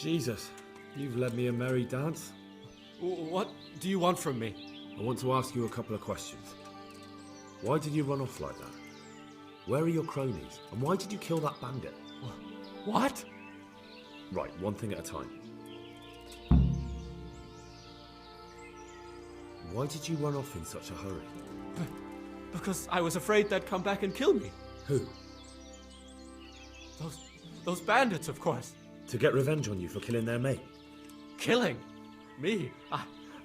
Jesus, you've led me a merry dance. What do you want from me? I want to ask you a couple of questions. Why did you run off like that? Where are your cronies? And why did you kill that bandit? What? Right, one thing at a time. Why did you run off in such a hurry? Because I was afraid they'd come back and kill me. Who? Those bandits, of course. To get revenge on you for killing their mate? Killing? Me?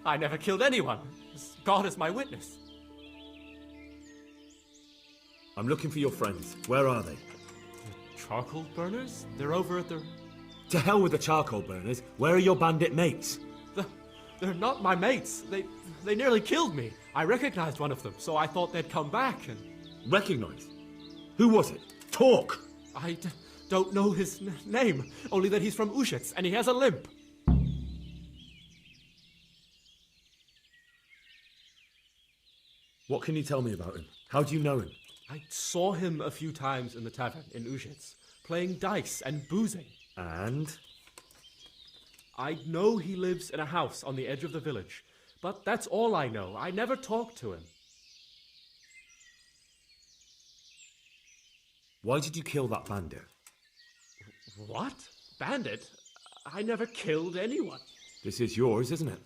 I never killed anyone. God is my witness. I'm looking for your friends. Where are they? The charcoal burners? They're over at the... To hell with the charcoal burners. Where are your bandit mates? They're not my mates. They nearly killed me. I recognized one of them, so I thought they'd come back and... Recognize? Who was it? Talk! I don't know his name, only that he's from Udah and he has a limp. What can you tell me about him? How do you know him? I saw him a few times in the tavern in Udah, playing dice and boozing. And? I know he lives in a house on the edge of the village, but that's all I know. I never talked to him. Why did you kill that bandit? What? Bandit? I never killed anyone. This is yours, isn't it?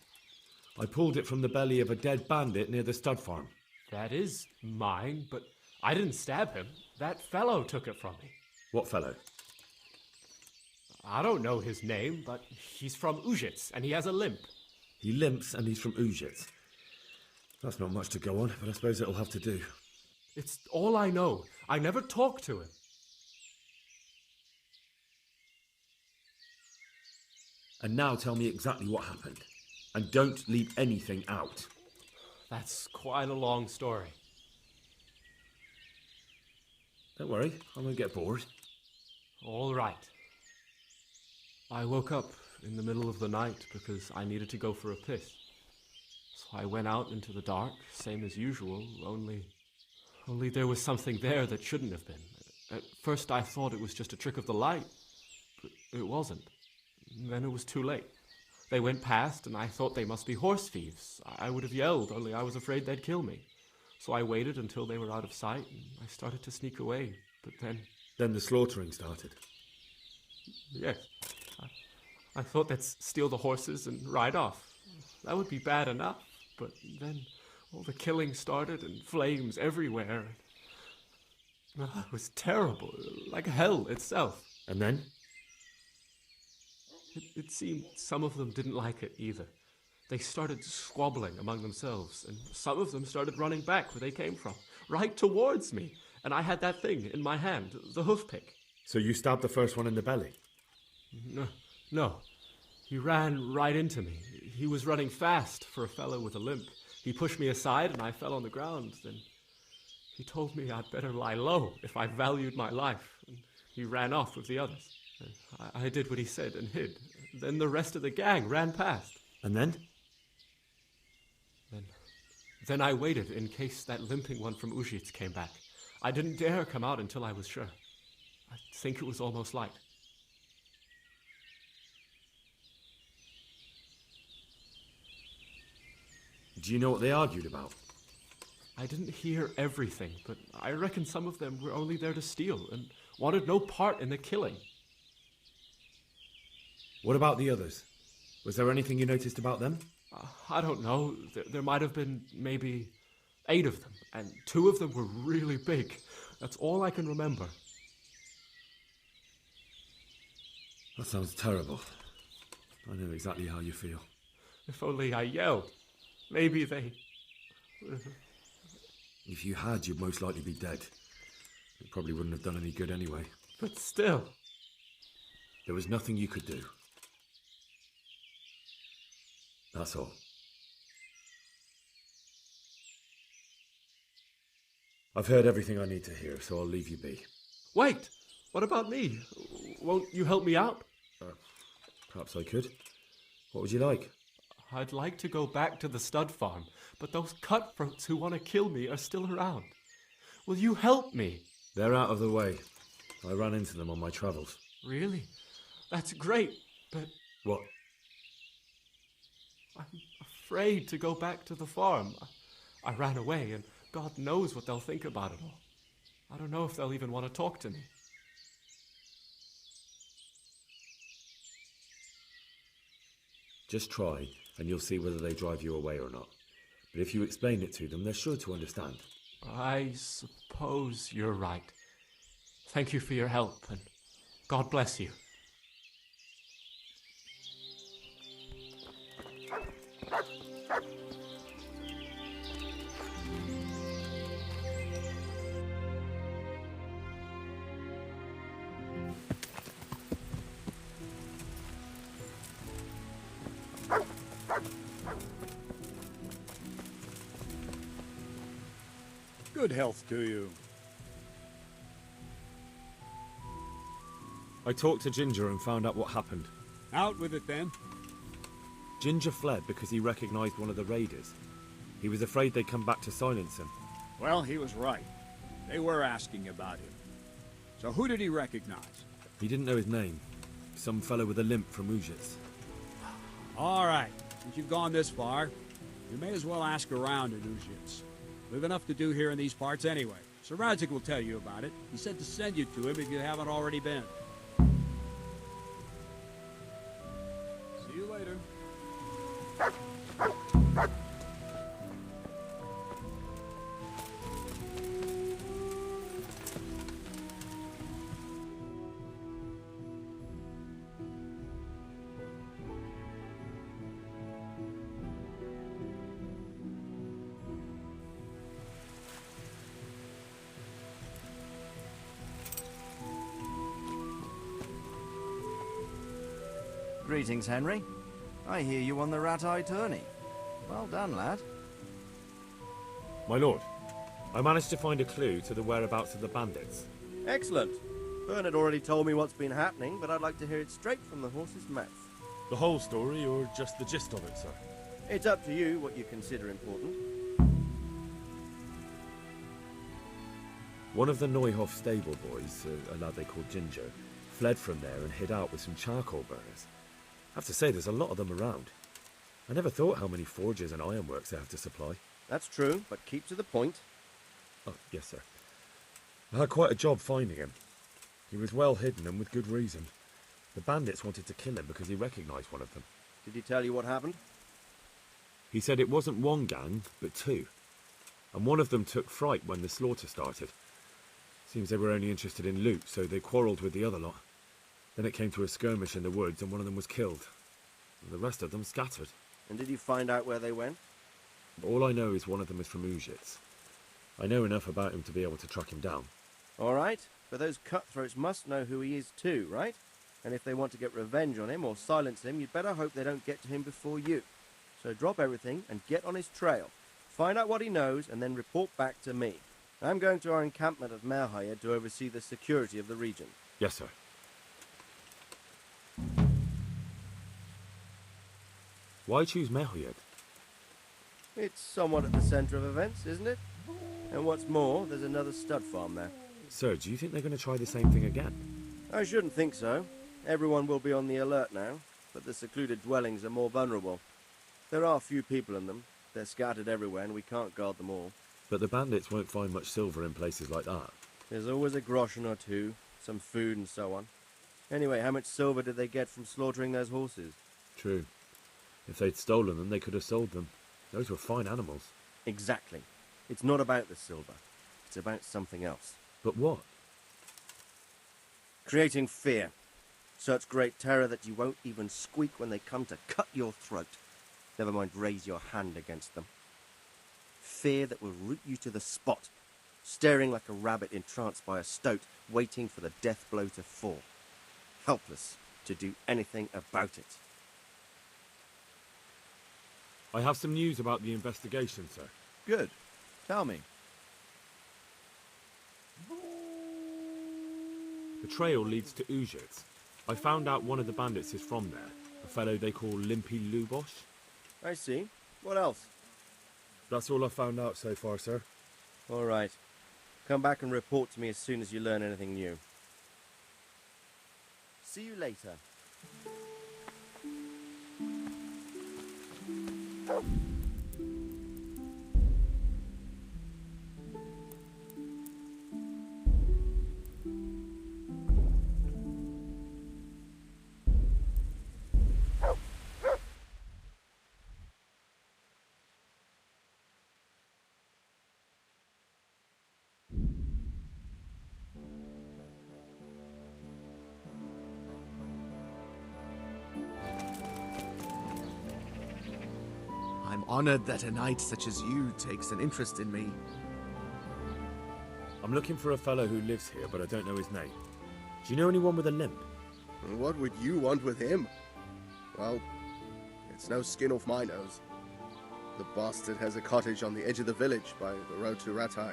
I pulled it from the belly of a dead bandit near the stud farm. That is mine, but I didn't stab him. That fellow took it from me. What fellow? I don't know his name, but he's from Udah and he has a limp. He limps and he's from Udah. That's not much to go on, but I suppose it'll have to do. It's all I know. I never talked to him. And now tell me exactly what happened. And don't leave anything out. That's quite a long story. Don't worry, I won't get bored. All right. I woke up in the middle of the night because I needed to go for a piss. So I went out into the dark, same as usual, only there was something there that shouldn't have been. At first I thought it was just a trick of the light, but it wasn't. Then it was too late. They went past and I thought they must be horse thieves. I would have yelled, only I was afraid they'd kill me. So I waited until they were out of sight and I started to sneak away, but then... Then the slaughtering started. Yes. I thought they'd steal the horses and ride off. That would be bad enough, but then all the killing started and flames everywhere. It was terrible, like hell itself. And then? It seemed some of them didn't like it either. They started squabbling among themselves, and some of them started running back where they came from, right towards me. And I had that thing in my hand, the hoof pick. So you stabbed the first one in the belly? No. He ran right into me. He was running fast for a fellow with a limp. He pushed me aside and I fell on the ground. Then he told me I'd better lie low if I valued my life. And he ran off with the others. I did what he said and hid. Then the rest of the gang ran past. And then? Then I waited in case that limping one from Udah came back. I didn't dare come out until I was sure. I think it was almost light. Do you know what they argued about? I didn't hear everything, but I reckon some of them were only there to steal and wanted no part in the killing. What about the others? Was there anything you noticed about them? I don't know. There might have been maybe 8 of them, and 2 of them were really big. That's all I can remember. That sounds terrible. I know exactly how you feel. If only I yelled. Maybe they... If you had, you'd most likely be dead. It probably wouldn't have done any good anyway. But still... There was nothing you could do. That's all. I've heard everything I need to hear, so I'll leave you be. Wait! What about me? Won't you help me out? Perhaps I could. What would you like? I'd like to go back to the stud farm, but those cutthroats who want to kill me are still around. Will you help me? They're out of the way. I ran into them on my travels. Really? That's great, but What? I'm afraid to go back to the farm. I ran away, and God knows what they'll think about it all. I don't know if they'll even want to talk to me. Just try, and you'll see whether they drive you away or not. But if you explain it to them, they're sure to understand. I suppose you're right. Thank you for your help, and God bless you. Good health to you. I talked to Ginger and found out what happened. Out with it then. Ginger fled because he recognized one of the raiders. He was afraid they'd come back to silence him. Well, he was right. They were asking about him. So who did he recognize? He didn't know his name. Some fellow with a limp from Ujits. All right. Since you've gone this far, you may as well ask around at Ujits. We've enough to do here in these parts anyway. Sir Radzik will tell you about it. He said to send you to him if you haven't already been. See you later. Greetings, Henry. I hear you on the rat-eye tourney. Well done, lad. My lord, I managed to find a clue to the whereabouts of the bandits. Excellent. Bernard already told me what's been happening, but I'd like to hear it straight from the horse's mouth. The whole story, or just the gist of it, sir? It's up to you what you consider important. One of the Neuhoff stable boys, a lad they called Ginger, fled from there and hid out with some charcoal burners. I have to say, there's a lot of them around. I never thought how many forges and ironworks they have to supply. That's true, but keep to the point. Oh, yes, sir. I had quite a job finding him. He was well hidden and with good reason. The bandits wanted to kill him because he recognized one of them. Did he tell you what happened? He said it wasn't one gang, but two. And one of them took fright when the slaughter started. Seems they were only interested in loot, so they quarrelled with the other lot. Then it came to a skirmish in the woods and one of them was killed. And the rest of them scattered. And did you find out where they went? All I know is one of them is from Ujits. I know enough about him to be able to track him down. All right, but those cutthroats must know who he is too, right? And if they want to get revenge on him or silence him, you'd better hope they don't get to him before you. So drop everything and get on his trail. Find out what he knows and then report back to me. I'm going to our encampment at Merhayed to oversee the security of the region. Yes, sir. Why choose Merhayed? It's somewhat at the centre of events, isn't it? And what's more, there's another stud farm there. Sir, do you think they're going to try the same thing again? I shouldn't think so. Everyone will be on the alert now, but the secluded dwellings are more vulnerable. There are few people in them. They're scattered everywhere and we can't guard them all. But the bandits won't find much silver in places like that. There's always a groschen or two, some food and so on. Anyway, how much silver did they get from slaughtering those horses? True. If they'd stolen them, they could have sold them. Those were fine animals. Exactly. It's not about the silver. It's about something else. But what? Creating fear. Such great terror that you won't even squeak when they come to cut your throat. Never mind raise your hand against them. Fear that will root you to the spot, staring like a rabbit entranced by a stoat, waiting for the death blow to fall. Helpless to do anything about it. I have some news about the investigation, sir. Good. Tell me. The trail leads to Ujits. I found out one of the bandits is from there, a fellow they call Limpy Lubosh. I see. What else? That's all I've found out so far, sir. All right. Come back and report to me as soon as you learn anything new. See you later. I'm honored that a knight such as you takes an interest in me. I'm looking for a fellow who lives here, but I don't know his name. Do you know anyone with a limp? What would you want with him? Well, it's no skin off my nose. The bastard has a cottage on the edge of the village by the road to Ratai.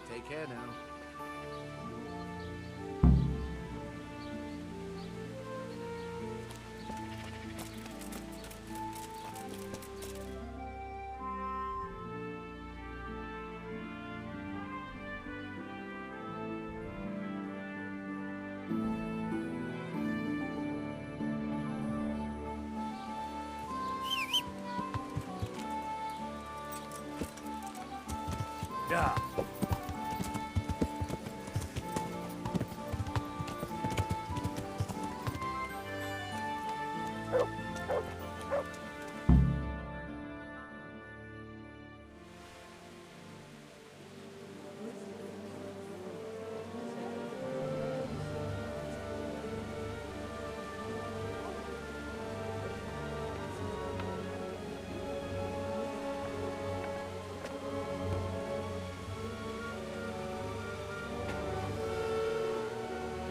Take care now. Yeah.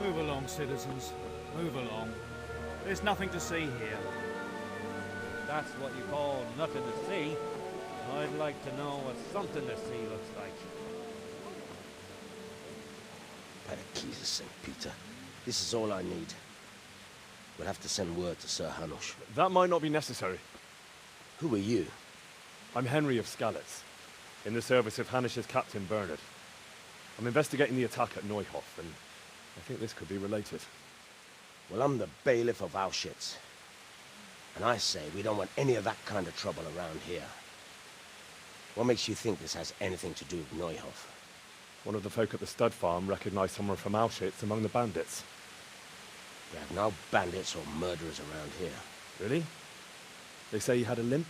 Move along, citizens. Move along. There's nothing to see here. That's what you call nothing to see. I'd like to know what something to see looks like. By the keys of St. Peter. This is all I need. We'll have to send word to Sir Hanush. That might not be necessary. Who are you? I'm Henry of Skalitz, in the service of Hanush's captain Bernard. I'm investigating the attack at Neuhof, and I think this could be related. Well, I'm the bailiff of Auschwitz. And I say we don't want any of that kind of trouble around here. What makes you think this has anything to do with Neuhof? One of the folk at the stud farm recognized someone from Auschwitz among the bandits. We have no bandits or murderers around here. Really? They say he had a limp?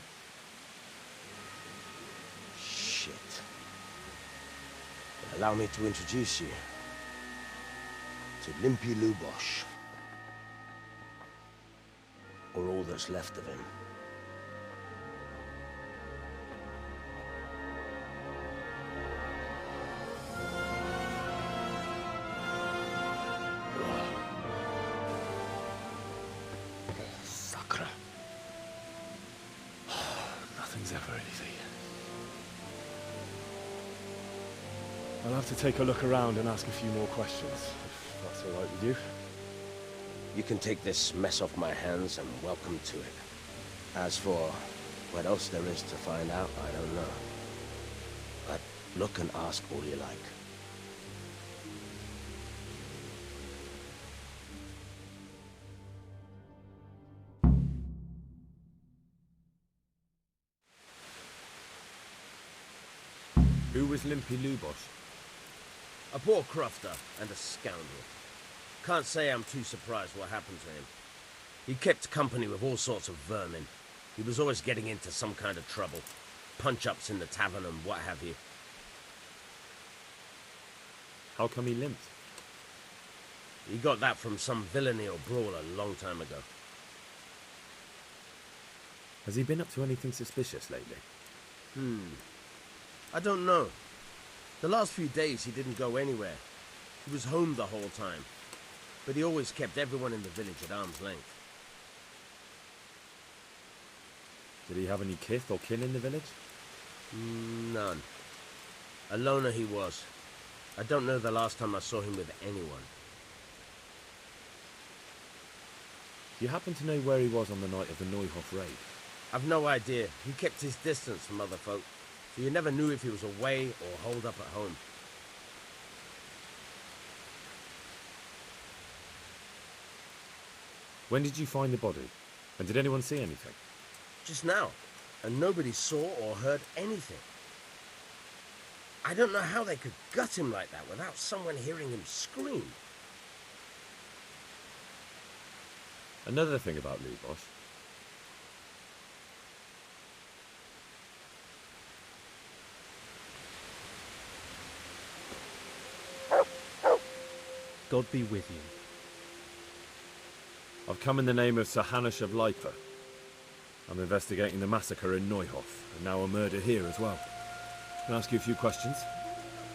Shit. Well, allow me to introduce you to Limpy Lubosh. Or all that's left of him. Sakra. Nothing's ever easy. I'll have to take a look around and ask a few more questions, if that's all right with you. You can take this mess off my hands and welcome to it. As for what else there is to find out, I don't know. But look and ask all you like. Who was Limpy Lubosh? A poor crofter and a scoundrel. Can't say I'm too surprised what happened to him. He kept company with all sorts of vermin. He was always getting into some kind of trouble. Punch-ups in the tavern and what have you. How come he limped? He got that from some villainy or brawl a long time ago. Has he been up to anything suspicious lately? I don't know. The last few days he didn't go anywhere. He was home the whole time. But he always kept everyone in the village at arm's length. Did he have any kith or kin in the village? None. A loner he was. I don't know the last time I saw him with anyone. Do you happen to know where he was on the night of the Neuhof raid? I've no idea. He kept his distance from other folk, so you never knew if he was away or holed up at home. When did you find the body? And did anyone see anything? Just now, and nobody saw or heard anything. I don't know how they could gut him like that without someone hearing him scream. Another thing about Lubosh. God be with you. I've come in the name of Sir Hanush of Lipa. I'm investigating the massacre in Neuhof, and now a murder here as well. Can I ask you a few questions?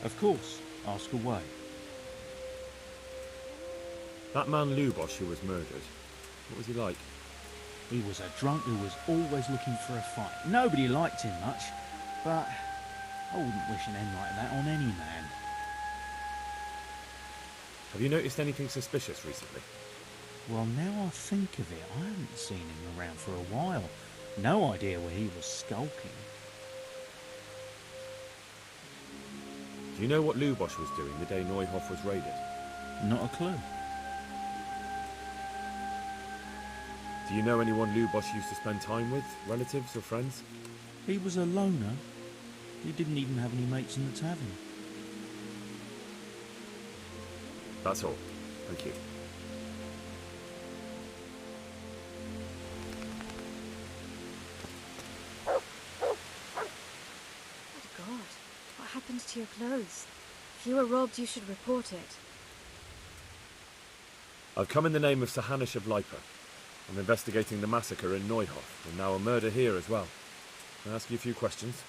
Of course. Ask away. That man Lubosh who was murdered, what was he like? He was a drunk who was always looking for a fight. Nobody liked him much, but I wouldn't wish an end like that on any man. Have you noticed anything suspicious recently? Well, now I think of it, I haven't seen him around for a while. No idea where he was skulking. Do you know what Lubosh was doing the day Neuhof was raided? Not a clue. Do you know anyone Lubosh used to spend time with? Relatives or friends? He was a loner. He didn't even have any mates in the tavern. That's all. Thank you. Good God, what happened to your clothes? If you were robbed, you should report it. I've come in the name of Sir Hanush of Lipa. I'm investigating the massacre in Neuhof, and now a murder here as well. Can I ask you a few questions?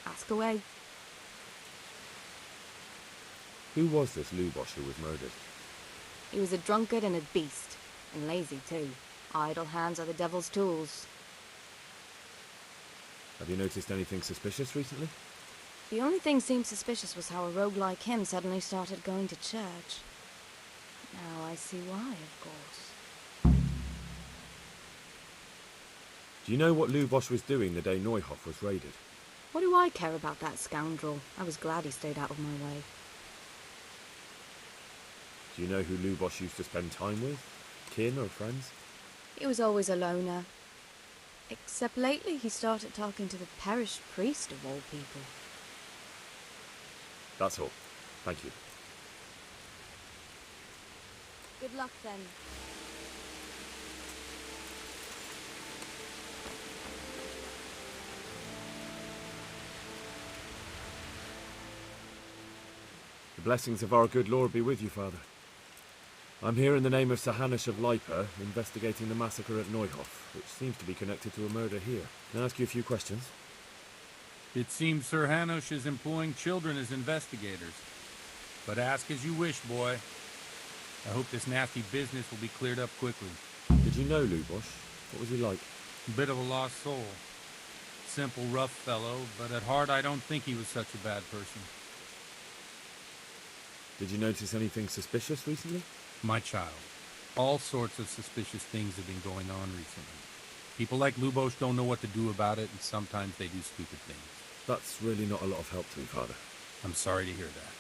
Ask away. Who was this Lubosh who was murdered? He was a drunkard and a beast, and lazy too. Idle hands are the devil's tools. Have you noticed anything suspicious recently? The only thing seemed suspicious was how a rogue like him suddenly started going to church. Now I see why, of course. Do you know what Lubosh was doing the day Neuhof was raided? What do I care about that scoundrel? I was glad he stayed out of my way. Do you know who Lubosh used to spend time with? Kin or friends? He was always a loner. Except lately he started talking to the parish priest of all people. That's all. Thank you. Good luck then. The blessings of our good Lord be with you, Father. I'm here in the name of Sir Hanush of Lipa, investigating the massacre at Neuhof, which seems to be connected to a murder here. Can I ask you a few questions? It seems Sir Hanush is employing children as investigators. But ask as you wish, boy. I hope this nasty business will be cleared up quickly. Did you know Lubosh? What was he like? A bit of a lost soul. Simple, rough fellow, but at heart I don't think he was such a bad person. Did you notice anything suspicious recently? My child, all sorts of suspicious things have been going on recently. People like Lubosh don't know what to do about it, and sometimes they do stupid things. That's really not a lot of help to me, Father. I'm sorry to hear that.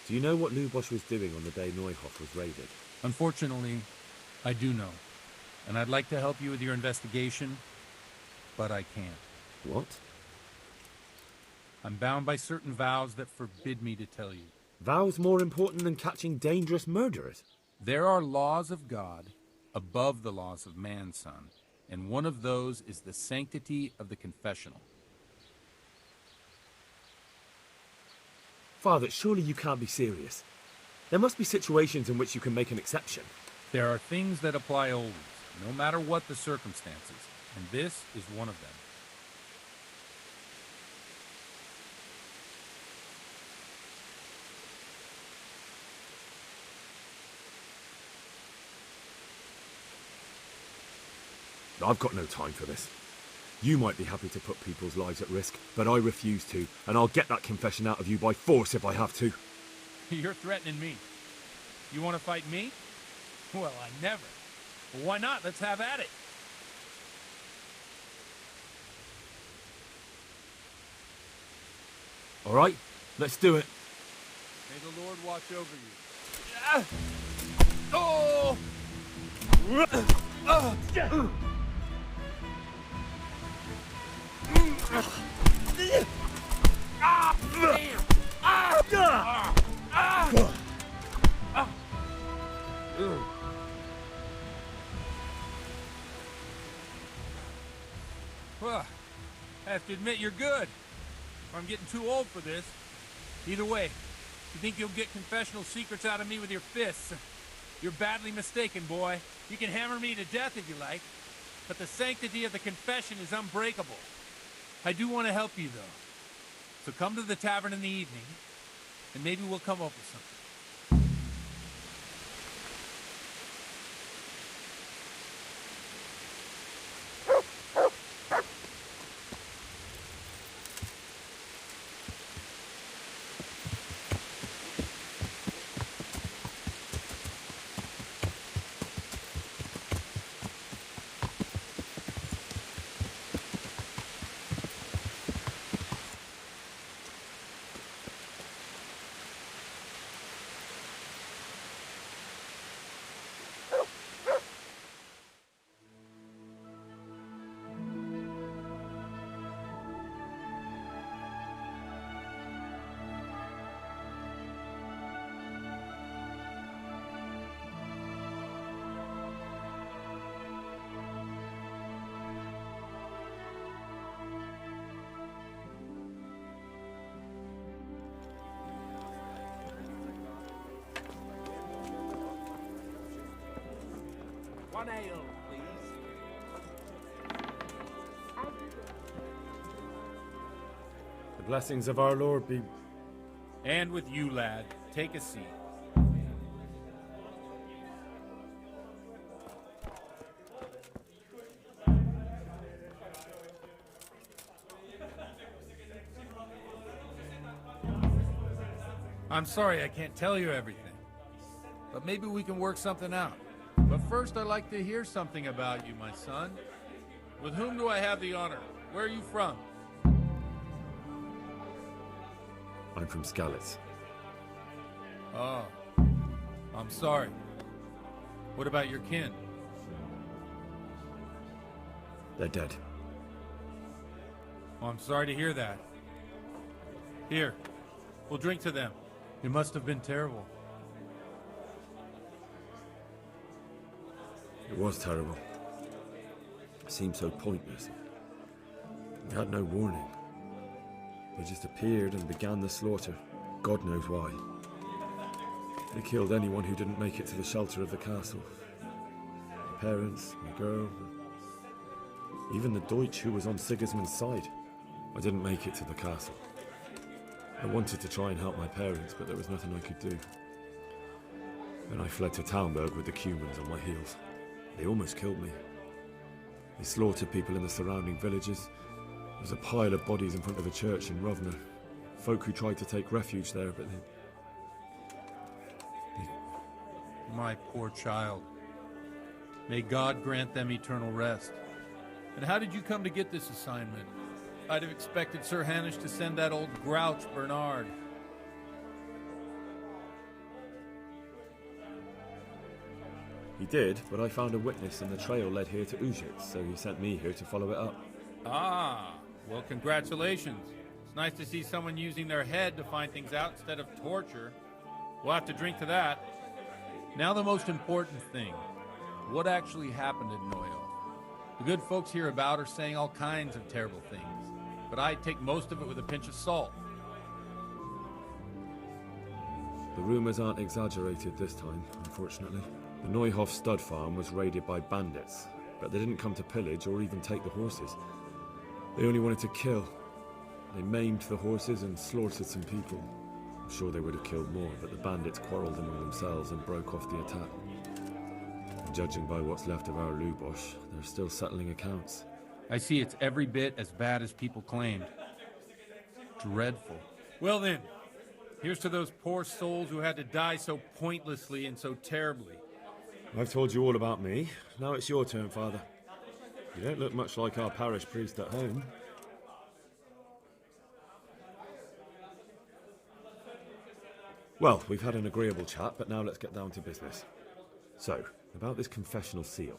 Do you know what Lubosh was doing on the day Neuhof was raided? Unfortunately, I do know. And I'd like to help you with your investigation, but I can't. What? I'm bound by certain vows that forbid me to tell you. Vows more important than catching dangerous murderers? There are laws of God above the laws of man, son, and one of those is the sanctity of the confessional. Father, surely you can't be serious. There must be situations in which you can make an exception. There are things that apply always, no matter what the circumstances, and this is one of them. I've got no time for this. You might be happy to put people's lives at risk, but I refuse to, and I'll get that confession out of you by force if I have to. You're threatening me. You want to fight me? Well, I never. Well, why not? Let's have at it. All right, let's do it. May the Lord watch over you. Oh! Well, I have to admit you're good. Or I'm getting too old for this. Either way, you think you'll get confessional secrets out of me with your fists? You're badly mistaken, boy. You can hammer me to death if you like, but the sanctity of the confession is unbreakable. I do want to help you, though. So come to the tavern in the evening, and maybe we'll come up with something. One ale, please. The blessings of our Lord be... And with you, lad. Take a seat. I'm sorry I can't tell you everything, but maybe we can work something out. But first, I'd like to hear something about you, my son. With whom do I have the honor? Where are you from? I'm from Skalitz. Oh, I'm sorry. What about your kin? They're dead. Oh, I'm sorry to hear that. Here, we'll drink to them. It must have been terrible. It was terrible. It seemed so pointless. We had no warning. They just appeared and began the slaughter. God knows why. They killed anyone who didn't make it to the shelter of the castle. My parents, my girl, even the Deutsch who was on Sigismund's side. I didn't make it to the castle. I wanted to try and help my parents, but there was nothing I could do. Then I fled to Talmberg with the Cumans on my heels. They almost killed me. They slaughtered people in the surrounding villages. There was a pile of bodies in front of a church in Rovna. Folk who tried to take refuge there, but they... My poor child. May God grant them eternal rest. And how did you come to get this assignment? I'd have expected Sir Hanush to send that old grouch, Bernard. He did, but I found a witness and the trail led here to Udah, so he sent me here to follow it up. Ah, well, congratulations. It's nice to see someone using their head to find things out instead of torture. We'll have to drink to that. Now the most important thing. What actually happened at Noyo? The good folks hereabout are saying all kinds of terrible things, but I take most of it with a pinch of salt. The rumors aren't exaggerated this time, unfortunately. The Neuhof stud farm was raided by bandits, but they didn't come to pillage or even take the horses. They only wanted to kill. They maimed the horses and slaughtered some people. I'm sure they would have killed more, but the bandits quarreled among themselves and broke off the attack. And judging by what's left of our Lubosh, they're still settling accounts. I see it's every bit as bad as people claimed. Dreadful. Well then, here's to those poor souls who had to die so pointlessly and so terribly. I've told you all about me. Now it's your turn, Father. You don't look much like our parish priest at home. Well, we've had an agreeable chat, but now let's get down to business. So, About this confessional seal.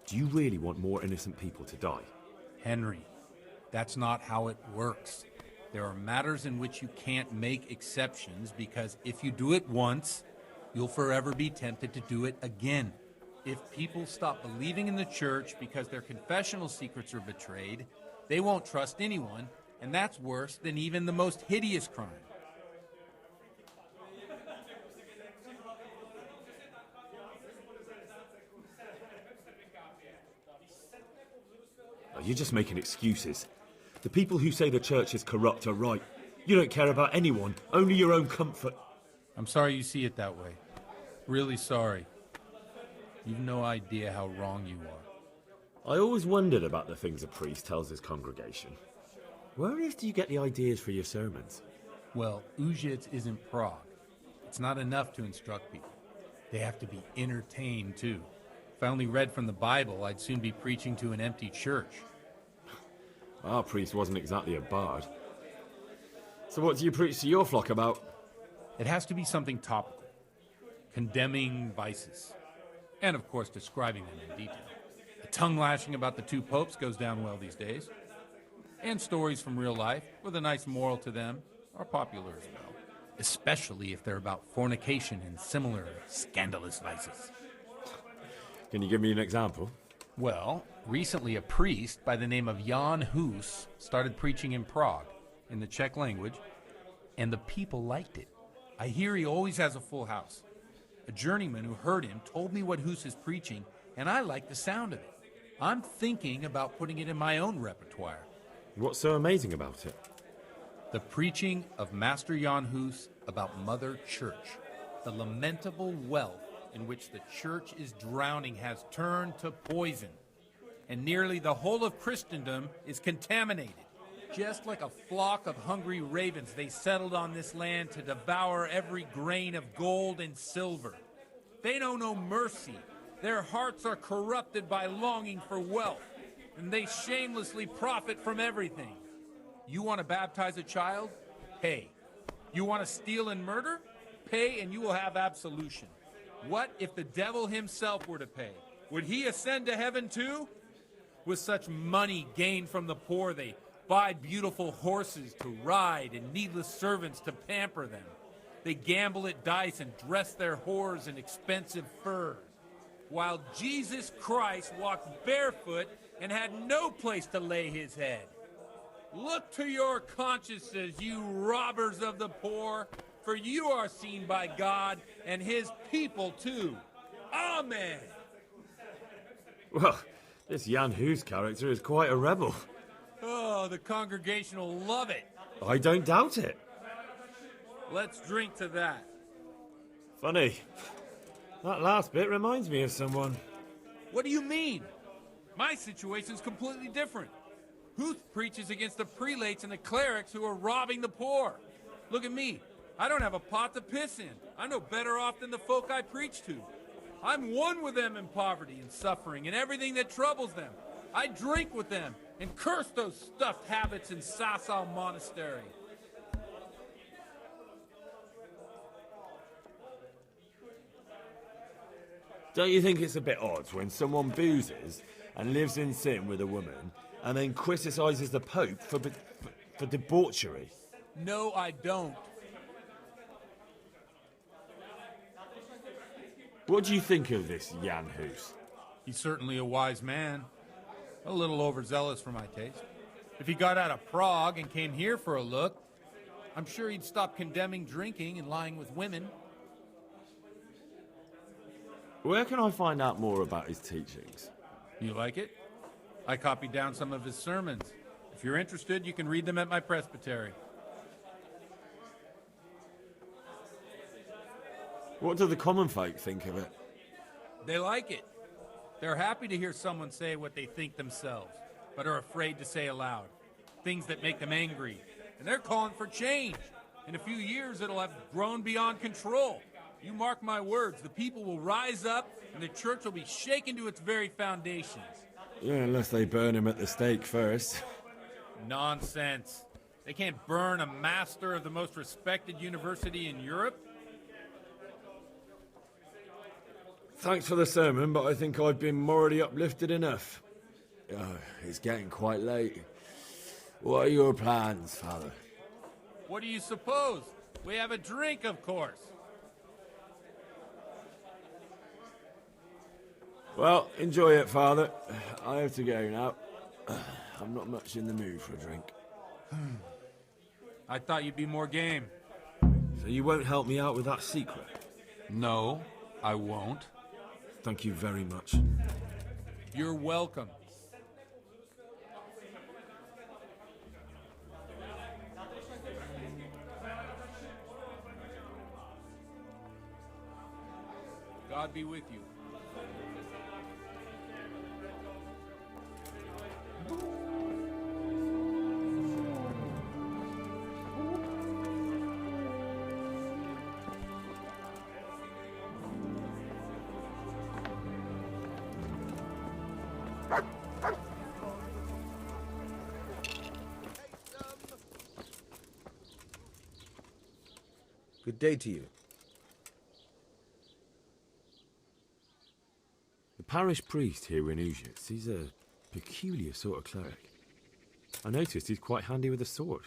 Do you really want more innocent people to die? Henry, that's not how it works. There are matters in which you can't make exceptions because if you do it once, you'll forever be tempted to do it again. If people stop believing in the church because their confessional secrets are betrayed, they won't trust anyone, and that's worse than even the most hideous crime. Oh, you're just making excuses. The people who say the church is corrupt are right. You don't care about anyone, only your own comfort. I'm sorry you see it that way. Really sorry. You've no idea how wrong you are. I always wondered about the things a priest tells his congregation. Where on earth do you get the ideas for your sermons? Well, Udah isn't Prague. It's not enough to instruct people. They have to be entertained, too. If I only read from the Bible, I'd soon be preaching to an empty church. Our priest wasn't exactly a bard. So what do you preach to your flock about? It has to be something topical. Condemning vices. And, of course, describing them in detail. The tongue-lashing about the two popes goes down well these days. And stories from real life, with a nice moral to them, are popular as well. Especially if they're about fornication and similar scandalous vices. Can you give me an example? Well, recently a priest by the name of Jan Hus started preaching in Prague, in the Czech language, and the people liked it. I hear he always has a full house. A journeyman who heard him told me what Hus is preaching, and I like the sound of it. I'm thinking about putting it in my own repertoire. What's so amazing about it? The preaching of Master Jan Hus about Mother Church. The lamentable wealth in which the church is drowning has turned to poison, and nearly the whole of Christendom is contaminated. Just like a flock of hungry ravens, they settled on this land to devour every grain of gold and silver. They know no mercy. Their hearts are corrupted by longing for wealth, and they shamelessly profit from everything. You want to baptize a child? Pay. You want to steal and murder? Pay and you will have absolution. What if the devil himself were to pay? Would he ascend to heaven too? With such money gained from the poor, they buy beautiful horses to ride and needless servants to pamper them. They gamble at dice and dress their whores in expensive furs. While Jesus Christ walked barefoot and had no place to lay his head. Look to your consciences, you robbers of the poor, for you are seen by God and his people too. Amen. Well, this Jan Hus character is quite a rebel. Oh, the congregation will love it. I don't doubt it. Let's drink to that. Funny. That last bit reminds me of someone. What do you mean? My situation's completely different. Huth preaches against the prelates and the clerics who are robbing the poor. Look at me. I don't have a pot to piss in. I'm no better off than the folk I preach to. I'm one with them in poverty and suffering and everything that troubles them. I drink with them and curse those stuffed habits in Sasau Monastery. Don't you think it's a bit odd when someone boozes and lives in sin with a woman and then criticises the Pope for debauchery? No, I don't. What do you think of this Jan Hus? He's certainly a wise man. A little overzealous for my taste. If he got out of Prague and came here for a look, I'm sure he'd stop condemning drinking and lying with women. Where can I find out more about his teachings? You like it? I copied down some of his sermons. If you're interested, you can read them at my presbytery. What do the common folk think of it? They like it. They're happy to hear someone say what they think themselves, but are afraid to say aloud. Things that make them angry. And they're calling for change. In a few years, it'll have grown beyond control. You mark my words, the people will rise up, and the church will be shaken to its very foundations. Yeah, unless they burn him at the stake first. Nonsense. They can't burn a master of the most respected university in Europe. Thanks for the sermon, but I think I've been morally uplifted enough. It's getting quite late. What are your plans, Father? What do you suppose? We have a drink, of course. Well, enjoy it, Father. I have to go now. I'm not much in the mood for a drink. I thought you'd be more game. So you won't help me out with that secret? No, I won't. Thank you very much. You're welcome. God be with you. Good day to you. The parish priest here in Udah, he's a peculiar sort of cleric. I noticed he's quite handy with a sword.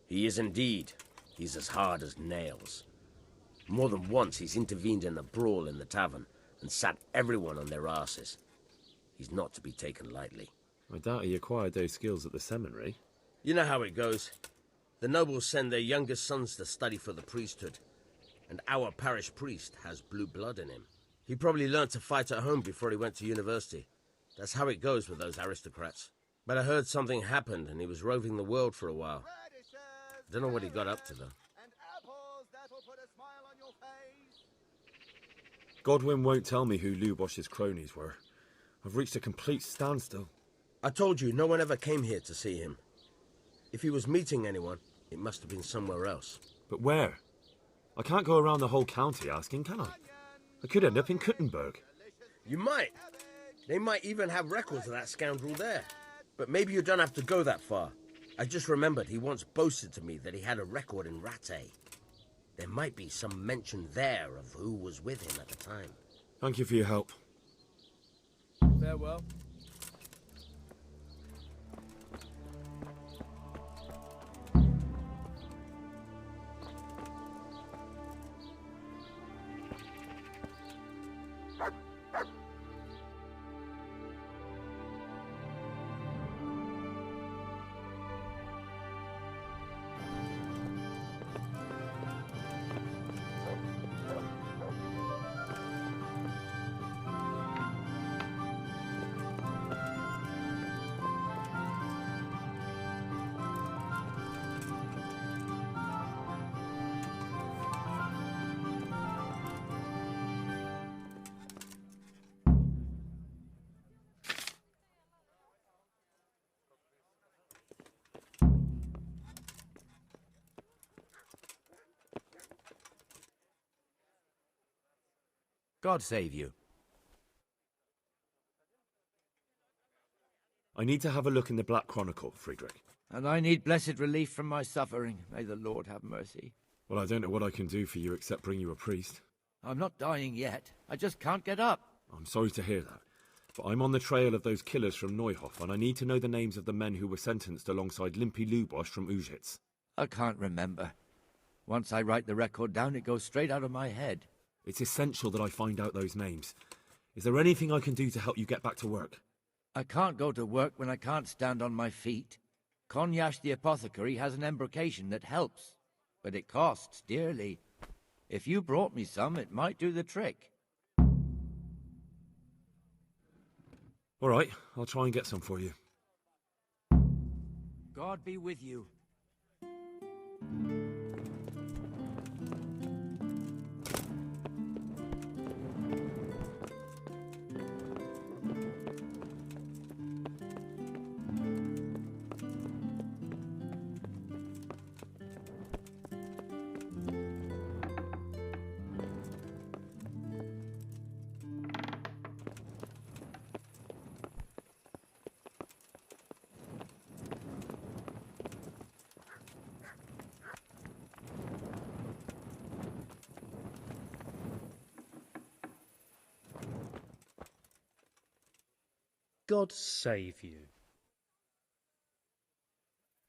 He is indeed. He's as hard as nails. More than once he's intervened in a brawl in the tavern and sat everyone on their asses. He's not to be taken lightly. I doubt he acquired those skills at the seminary. You know how it goes. The nobles send their youngest sons to study for the priesthood, and our parish priest has blue blood in him. He probably learned to fight at home before he went to university. That's how it goes with those aristocrats. But I heard something happened and he was roving the world for a while. Don't know what he got up to, though. Godwin won't tell me who Lubosh's cronies were. I've reached a complete standstill. I told you, no one ever came here to see him. If he was meeting anyone, it must have been somewhere else. But where? I can't go around the whole county asking, can I? I could end up in Kuttenberg. You might. They might even have records of that scoundrel there. But maybe you don't have to go that far. I just remembered he once boasted to me that he had a record in Rattay. There might be some mention there of who was with him at the time. Thank you for your help. Farewell. God save you. I need to have a look in the Black Chronicle, Friedrich. And I need blessed relief from my suffering. May the Lord have mercy. Well, I don't know what I can do for you except bring you a priest. I'm not dying yet. I just can't get up. I'm sorry to hear that. But I'm on the trail of those killers from Neuhof, and I need to know the names of the men who were sentenced alongside Limpy Lubosh from Ujitz. I can't remember. Once I write the record down, it goes straight out of my head. It's essential that I find out those names. Is there anything I can do to help you get back to work? I can't go to work when I can't stand on my feet. Konyash the apothecary has an embrocation that helps, but it costs dearly. If you brought me some, it might do the trick. All right, I'll try and get some for you. God be with you. God save you.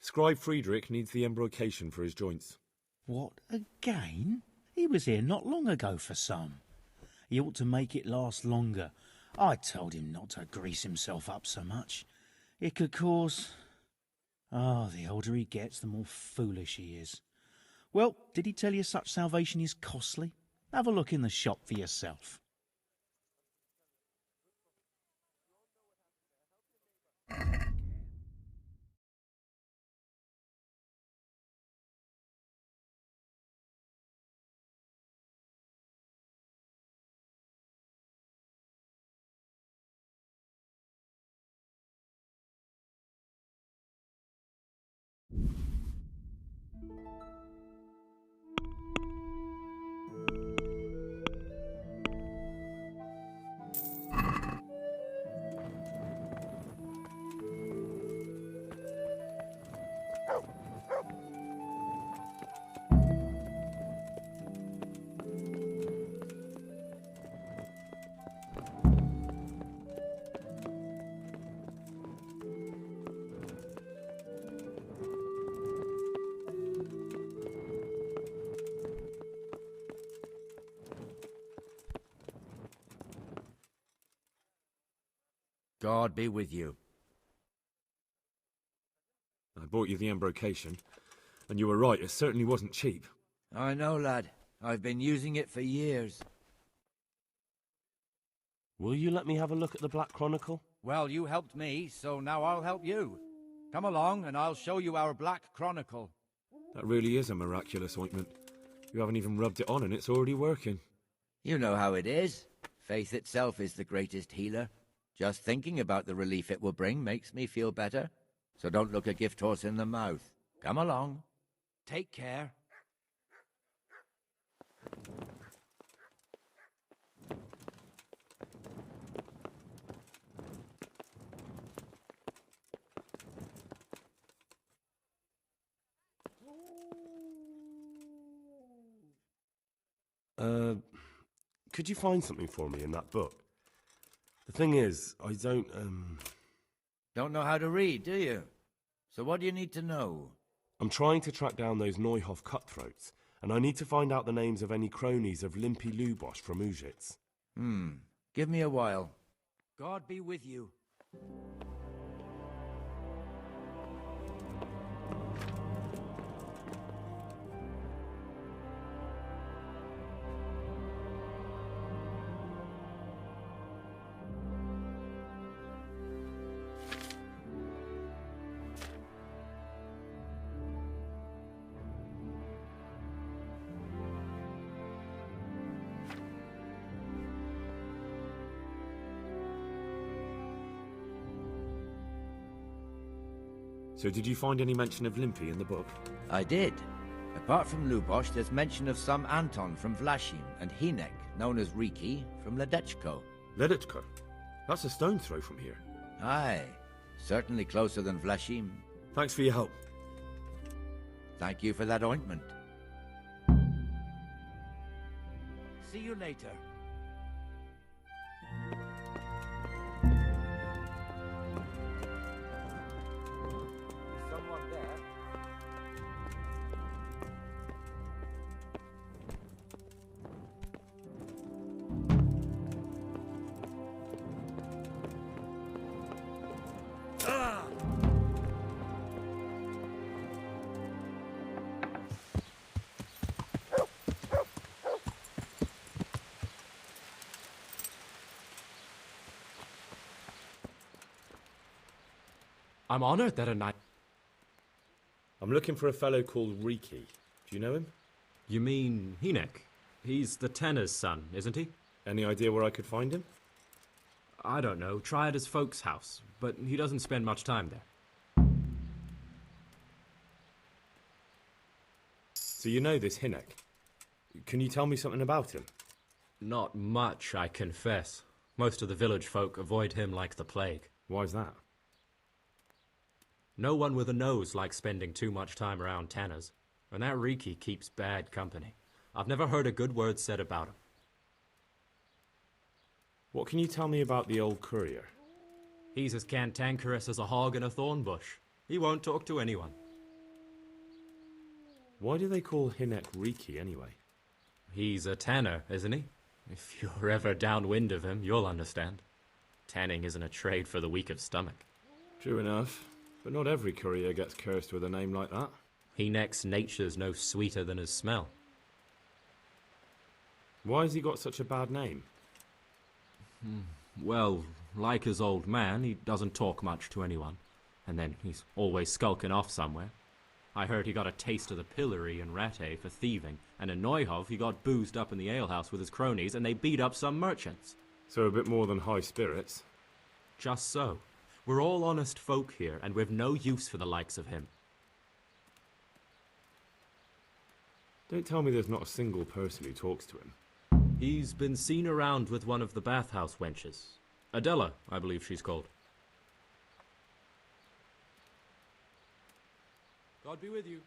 Scribe Friedrich needs the embrocation for his joints. What, again? He was here not long ago for some. He ought to make it last longer. I told him not to grease himself up so much. It could cause... Ah, the older he gets, the more foolish he is. Well, did he tell you such salvation is costly? Have a look in the shop for yourself. God be with you. I bought you the embrocation, and you were right, it certainly wasn't cheap. I know, lad. I've been using it for years. Will you let me have a look at the Black Chronicle? Well, you helped me, so now I'll help you. Come along, and I'll show you our Black Chronicle. That really is a miraculous ointment. You haven't even rubbed it on and it's already working. You know how it is. Faith itself is the greatest healer. Just thinking about the relief it will bring makes me feel better. So don't look a gift horse in the mouth. Come along. Take care. Could you find something for me in that book? The thing is, I don't, Don't know how to read, do you? So what do you need to know? I'm trying to track down those Neuhoff cutthroats, and I need to find out the names of any cronies of Limpy Lubosch from Ujitz. Give me a while. God be with you. So did you find any mention of Limpy in the book? I did. Apart from Lubosch, there's mention of some Anton from Vlashim and Hinek, known as Riki, from Ledechko. Ledechko? That's a stone's throw from here. Aye. Certainly closer than Vlashim. Thanks for your help. Thank you for that ointment. See you later. Someone there? I'm honored that a knight... I'm looking for a fellow called Riki. Do you know him? You mean Hinek? He's the Tenor's son, isn't he? Any idea where I could find him? I don't know. Try at his folks' house, but he doesn't spend much time there. So you know this Hinek. Can you tell me something about him? Not much, I confess. Most of the village folk avoid him like the plague. Why's that? No one with a nose likes spending too much time around Tanners, and that Riki keeps bad company. I've never heard a good word said about him. What can you tell me about the old courier? He's as cantankerous as a hog in a thorn bush. He won't talk to anyone. Why do they call Hinek Riki anyway? He's a tanner, isn't he? If you're ever downwind of him, you'll understand. Tanning isn't a trade for the weak of stomach. True enough, but not every courier gets cursed with a name like that. Hinek's nature's no sweeter than his smell. Why has he got such a bad name? Well, like his old man, he doesn't talk much to anyone. And then he's always skulking off somewhere. I heard he got a taste of the pillory in Rattay for thieving, and in Neuhof he got boozed up in the alehouse with his cronies and they beat up some merchants. So a bit more than high spirits. Just so. We're all honest folk here, and we've no use for the likes of him. Don't tell me there's not a single person who talks to him. He's been seen around with one of the bathhouse wenches. Adela, I believe she's called. God be with you.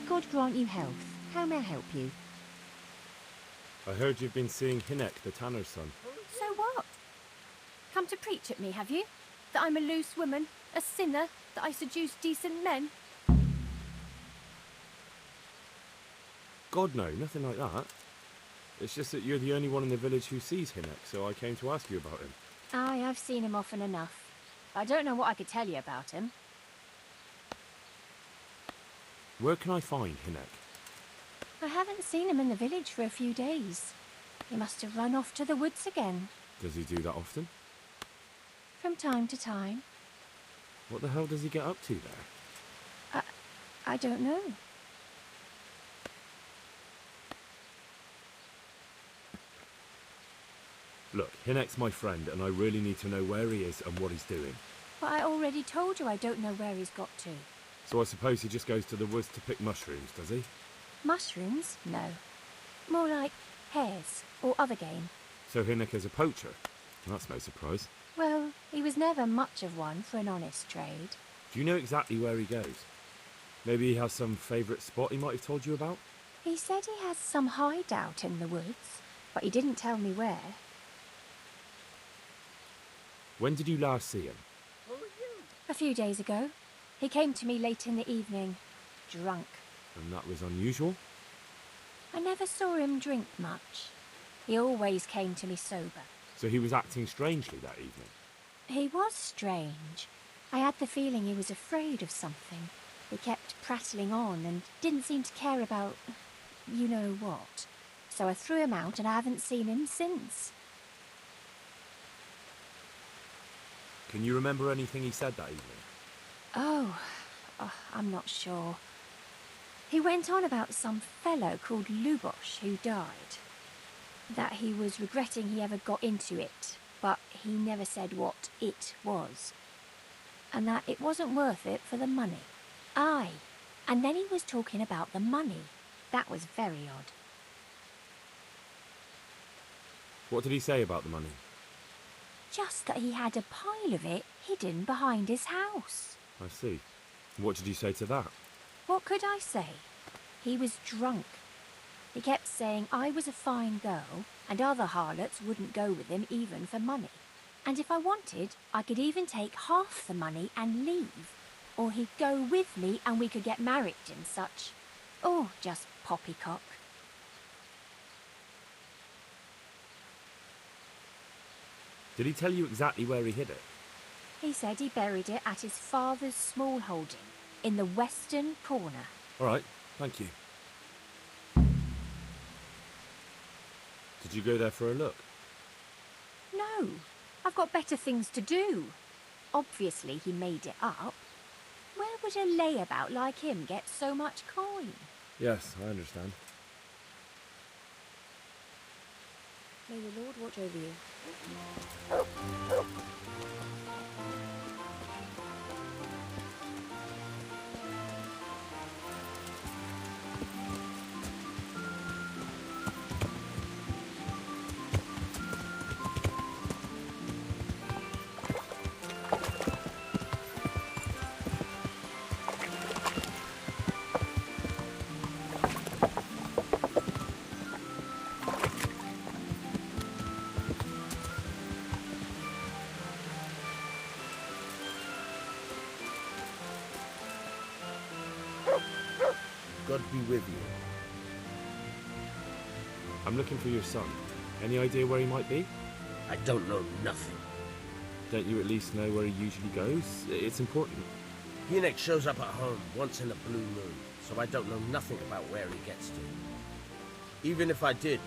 God grant you health. How may I help you? I heard you've been seeing Hinek, the tanner's son. So what? Come to preach at me, have you? That I'm a loose woman, a sinner, that I seduce decent men? God no, nothing like that. It's just that you're the only one in the village who sees Hinek, so I came to ask you about him. Aye, I've seen him often enough. I don't know what I could tell you about him. Where can I find Hinek? I haven't seen him in the village for a few days. He must have run off to the woods again. Does he do that often? From time to time. What the hell does he get up to there? I don't know. Look, Hinek's my friend, and I really need to know where he is and what he's doing. But I already told you I don't know where he's got to. So I suppose he just goes to the woods to pick mushrooms, does he? Mushrooms? No. More like hares or other game. So Hinek is a poacher? That's no surprise. Well, he was never much of one for an honest trade. Do you know exactly where he goes? Maybe he has some favourite spot he might have told you about? He said he has some hideout in the woods, but he didn't tell me where. When did you last see him? A few days ago. He came to me late in the evening, drunk. And that was unusual? I never saw him drink much. He always came to me sober. So he was acting strangely that evening? He was strange. I had the feeling he was afraid of something. He kept prattling on and didn't seem to care about you know what. So I threw him out and I haven't seen him since. Can you remember anything he said that evening? Oh, I'm not sure. He went on about some fellow called Lubosh who died. That he was regretting he ever got into it, but he never said what it was. And that it wasn't worth it for the money. Aye, and then he was talking about the money. That was very odd. What did he say about the money? Just that he had a pile of it hidden behind his house. I see. What did you say to that? What could I say? He was drunk. He kept saying I was a fine girl and other harlots wouldn't go with him even for money. And if I wanted, I could even take half the money and leave. Or he'd go with me and we could get married and such. Oh, just poppycock. Did he tell you exactly where he hid it? He said he buried it at his father's small holding, in the western corner. All right, thank you. Did you go there for a look? No, I've got better things to do. Obviously he made it up. Where would a layabout like him get so much coin? Yes, I understand. May the Lord watch over you. God be with you. I'm looking for your son. Any idea where he might be? I don't know nothing. Don't you at least know where he usually goes? It's important. Hinek shows up at home once in a blue moon, so I don't know nothing about where he gets to. Even if I did,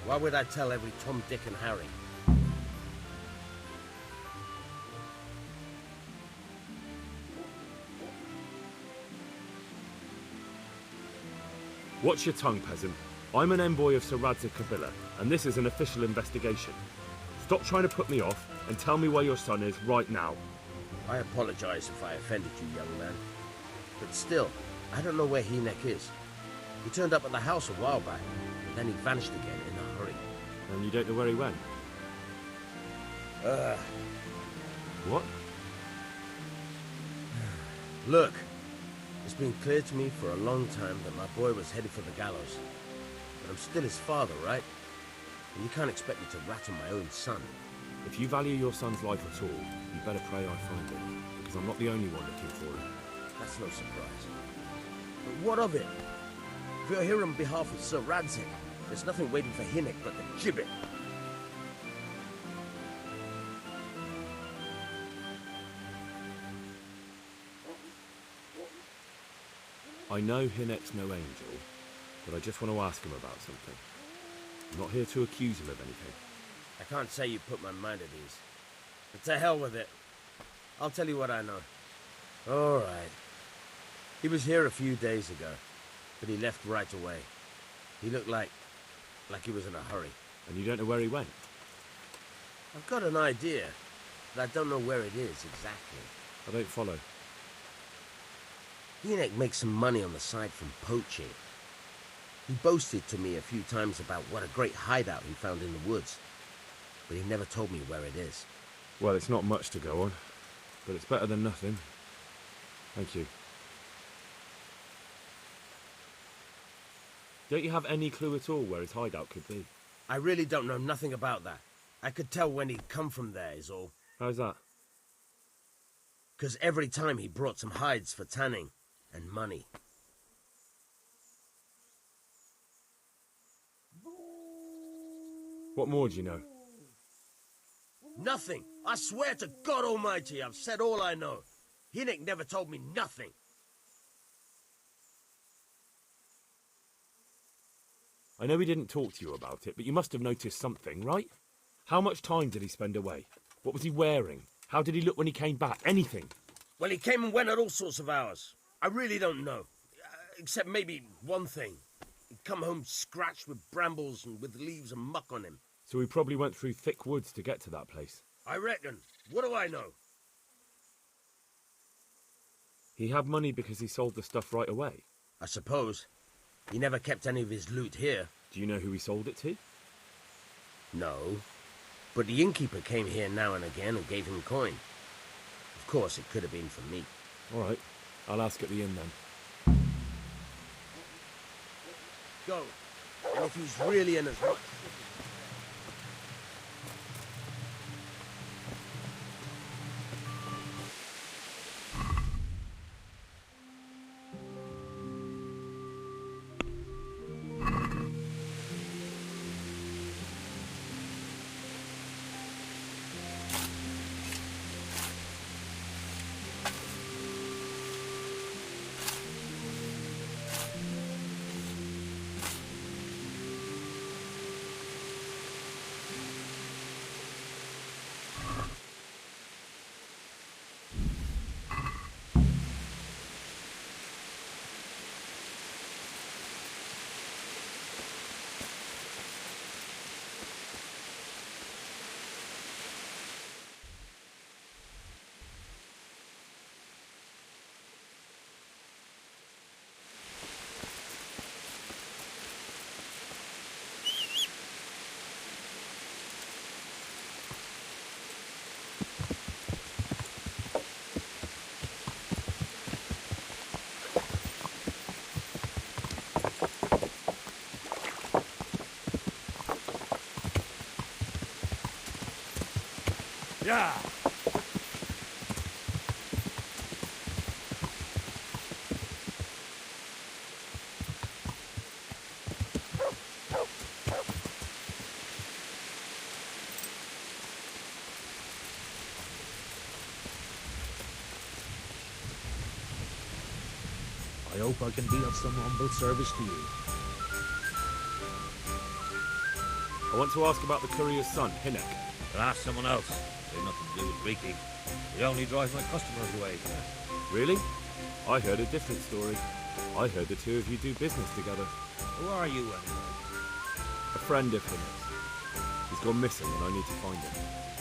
why would I tell every Tom, Dick and Harry? Watch your tongue, peasant. I'm an envoy of Sir Radzig Kobyla, and this is an official investigation. Stop trying to put me off, and tell me where your son is right now. I apologize if I offended you, young man. But still, I don't know where Hinek is. He turned up at the house a while back, and then he vanished again in a hurry. And you don't know where he went? What? Look, it's been clear to me for a long time that my boy was headed for the gallows. But I'm still his father, right? And you can't expect me to rat on my own son. If you value your son's life at all, you better pray I find him, because I'm not the only one looking for him. That's no surprise. But what of it? If you're here on behalf of Sir Radzig, there's nothing waiting for Hinek but the gibbet. I know Hinek's no angel, but I just want to ask him about something. I'm not here to accuse him of anything. I can't say you put my mind at ease. But to hell with it. I'll tell you what I know. All right. He was here a few days ago, but he left right away. He looked like he was in a hurry. And you don't know where he went? I've got an idea, but I don't know where it is exactly. I don't follow. Hinek makes some money on the side from poaching. He boasted to me a few times about what a great hideout he found in the woods, but he never told me where it is. Well, it's not much to go on, but it's better than nothing. Thank you. Don't you have any clue at all where his hideout could be? I really don't know nothing about that. I could tell when he'd come from there, is all. How's that? Because every time he brought some hides for tanning and money. What more do you know? Nothing. I swear to God Almighty, I've said all I know. Hinek never told me nothing. I know he didn't talk to you about it, but you must have noticed something, right? How much time did he spend away? What was he wearing? How did he look when he came back? Anything? Well, he came and went at all sorts of hours. I really don't know. Except maybe one thing. He'd come home scratched with brambles and with leaves and muck on him. So he probably went through thick woods to get to that place. I reckon. What do I know? He had money because he sold the stuff right away. I suppose. He never kept any of his loot here. Do you know who he sold it to? No. But the innkeeper came here now and again and gave him coin. Of course, it could have been for me. All right. I'll ask at the inn then. Go. And if he's really in as much... Yeah. I hope I can be of some humble service to you. I want to ask about the courier's son, Hinek. But ask someone else. They've nothing to do with Riki. They only drive my customers away. Really? I heard a different story. I heard the two of you do business together. Who are you, anyway? A friend of Hinek's. He's gone missing and I need to find him.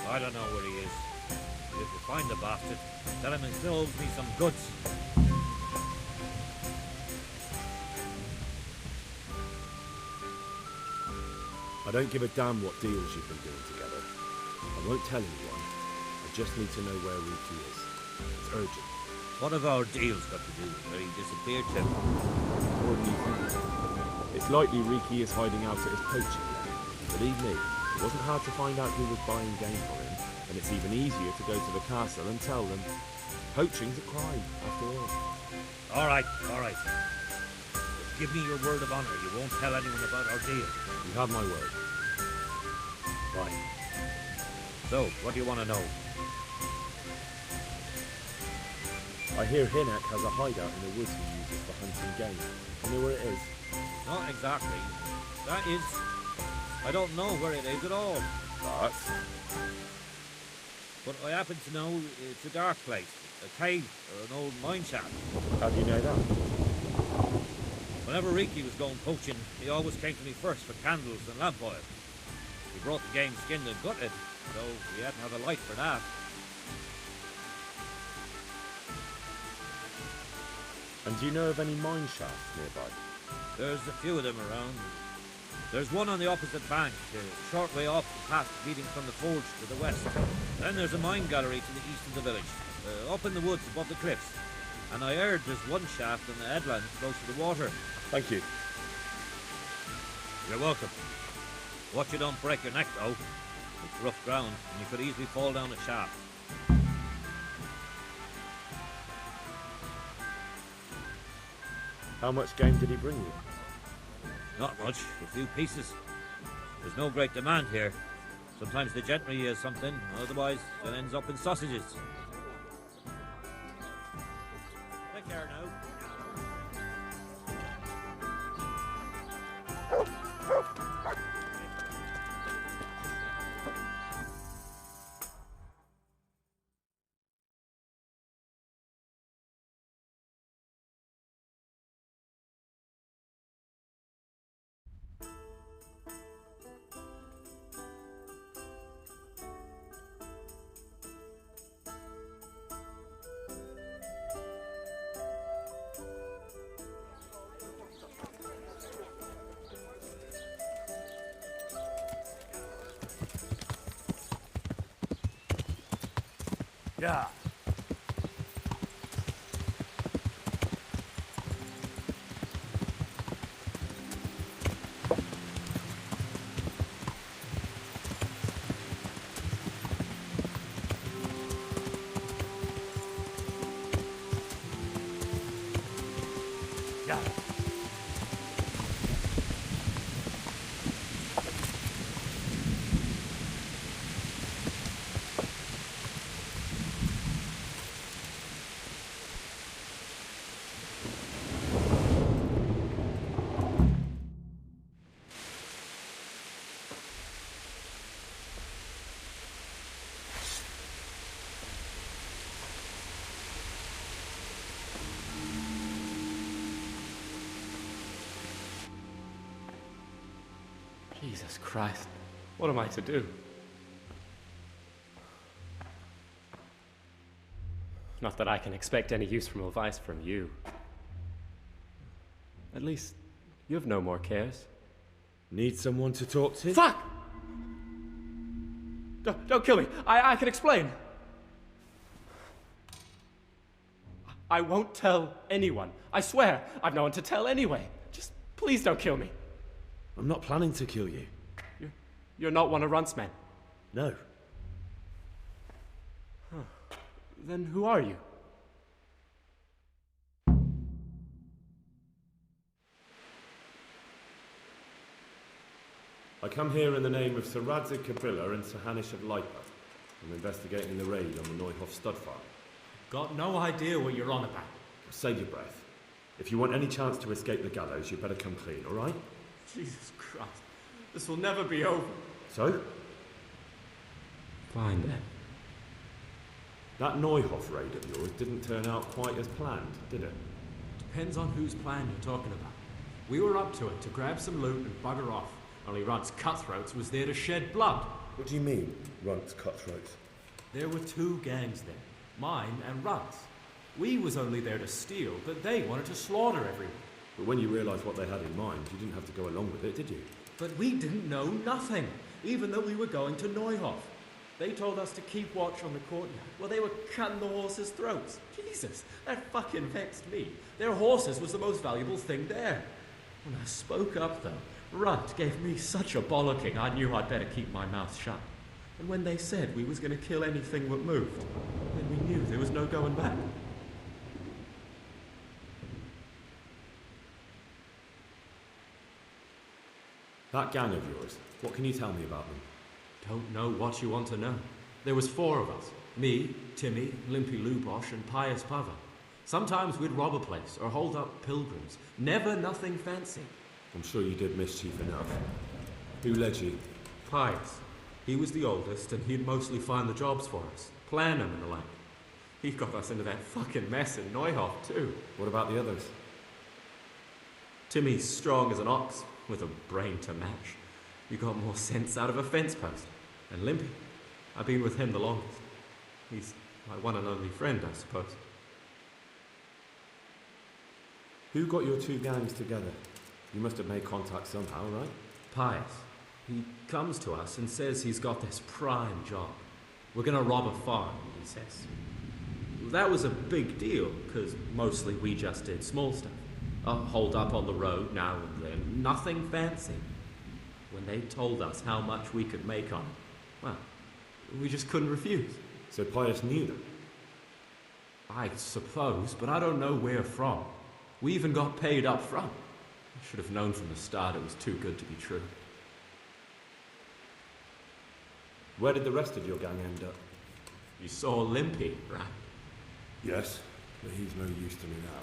I don't know where he is. If you find the bastard, tell him he still owes me some goods. I don't give a damn what deals you've been doing together. I won't tell anyone. I just need to know where Riki is. It's urgent. What have our deals got to do with where he disappeared to? More than you think. It's likely Riki is hiding out at his poaching den. Believe me, it wasn't hard to find out who was buying game for him, and it's even easier to go to the castle and tell them. Poaching's a crime, after all. All right. Just give me your word of honor. You won't tell anyone about our deal. You have my word. Right. So, what do you want to know? I hear Hinek has a hideout in the woods he uses for hunting game. You know where it is? Not exactly. That is... I don't know where it is at all. But I happen to know it's a dark place. A cave or an old mine shaft. How do you know that? Whenever Riki was going poaching, he always came to me first for candles and lamp oil. He brought the game skinned and gutted, so we hadn't had a light for that. And do you know of any mine shafts nearby? There's a few of them around. There's one on the opposite bank, a short way off the path leading from the forge to the west. Then there's a mine gallery to the east of the village, up in the woods above the cliffs. And I heard there's one shaft on the headland close to the water. Thank you. You're welcome. Watch you don't break your neck, though. It's rough ground, and you could easily fall down a shaft. How much game did he bring you? Not much, a few pieces. There's no great demand here. Sometimes the gentry hears something, otherwise it ends up in sausages. Take care now. Yeah. Yeah. Jesus Christ, what am I to do? Not that I can expect any useful advice from you. At least, you have no more cares. Need someone to talk to? Fuck! Don't kill me. I can explain. I won't tell anyone. I swear, I've no one to tell anyway. Just please don't kill me. I'm not planning to kill you. You're not one of Runt's men? No. Then who are you? I come here in the name of Sir Radzig Cabrilla and Sir Hanish of Lipa. I'm investigating the raid on the Neuhof stud farm. Got no idea what you're on about. Save your breath. If you want any chance to escape the gallows, you better come clean, all right? Jesus Christ. This will never be over. So? Fine then. That Neuhof raid of yours didn't turn out quite as planned, did it? Depends on whose plan you're talking about. We were up to it to grab some loot and bugger off. Only Runt's cutthroats was there to shed blood. What do you mean, Runt's cutthroats? There were two gangs there, mine and Runt's. We was only there to steal, but they wanted to slaughter everyone. But when you realised what they had in mind, you didn't have to go along with it, did you? But we didn't know nothing, even though we were going to Neuhof. They told us to keep watch on the courtyard. Well, they were cutting the horses' throats. Jesus, that fucking vexed me. Their horses was the most valuable thing there. When I spoke up, though, Runt gave me such a bollocking, I knew I'd better keep my mouth shut. And when they said we was going to kill anything that moved, then we knew there was no going back. That gang of yours, what can you tell me about them? Don't know what you want to know. There was 4 of us. Me, Timmy, Limpy Lubosh, and Pius Pava. Sometimes we'd rob a place or hold up pilgrims. Never nothing fancy. I'm sure you did mischief enough. Who led you? Pius. He was the oldest, and he'd mostly find the jobs for us. Plan them and the like. He got us into that fucking mess in Neuhof, too. What about the others? Timmy's strong as an ox, with a brain to match. You got more sense out of a fence post. And Limpy, I've been with him the longest. He's my one and only friend, I suppose. Who got your 2 gangs together? You must have made contact somehow, right? Pius. He comes to us and says he's got this prime job. We're gonna rob a farm, he says. That was a big deal, because mostly we just did small stuff. Hold up on the road now and then, nothing fancy. When they told us how much we could make on it, well, we just couldn't refuse. So Pius knew them? I suppose, but I don't know where from. We even got paid up front. I should have known from the start it was too good to be true. Where did the rest of your gang end up? You saw Limpy, right? Yes, but he's no use to me now.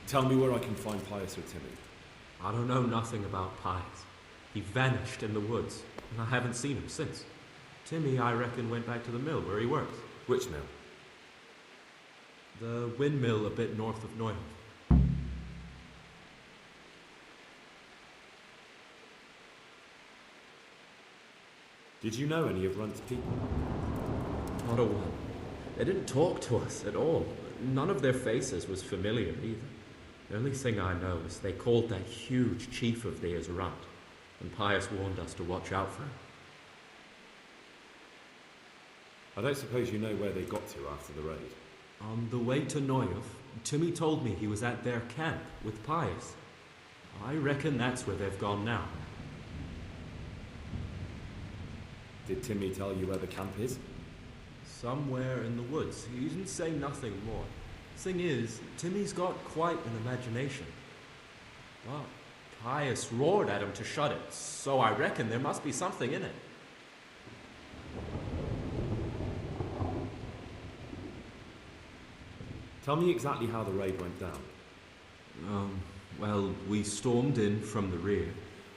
Tell me where I can find Pius or Timmy. I don't know nothing about Pius. He vanished in the woods, and I haven't seen him since. Timmy, I reckon, went back to the mill where he works. Which mill? The windmill a bit north of Neuhof. Did you know any of Runt's people? Not a one. They didn't talk to us at all. None of their faces was familiar either. The only thing I know is they called that huge chief of theirs Runt, and Pius warned us to watch out for him. I don't suppose you know where they got to after the raid? On the way to Neuhof, Timmy told me he was at their camp with Pius. I reckon that's where they've gone now. Did Timmy tell you where the camp is? Somewhere in the woods. He didn't say nothing more. Thing is, Timmy's got quite an imagination. But Pius roared at him to shut it, so I reckon there must be something in it. Tell me exactly how the raid went down. Well, we stormed in from the rear.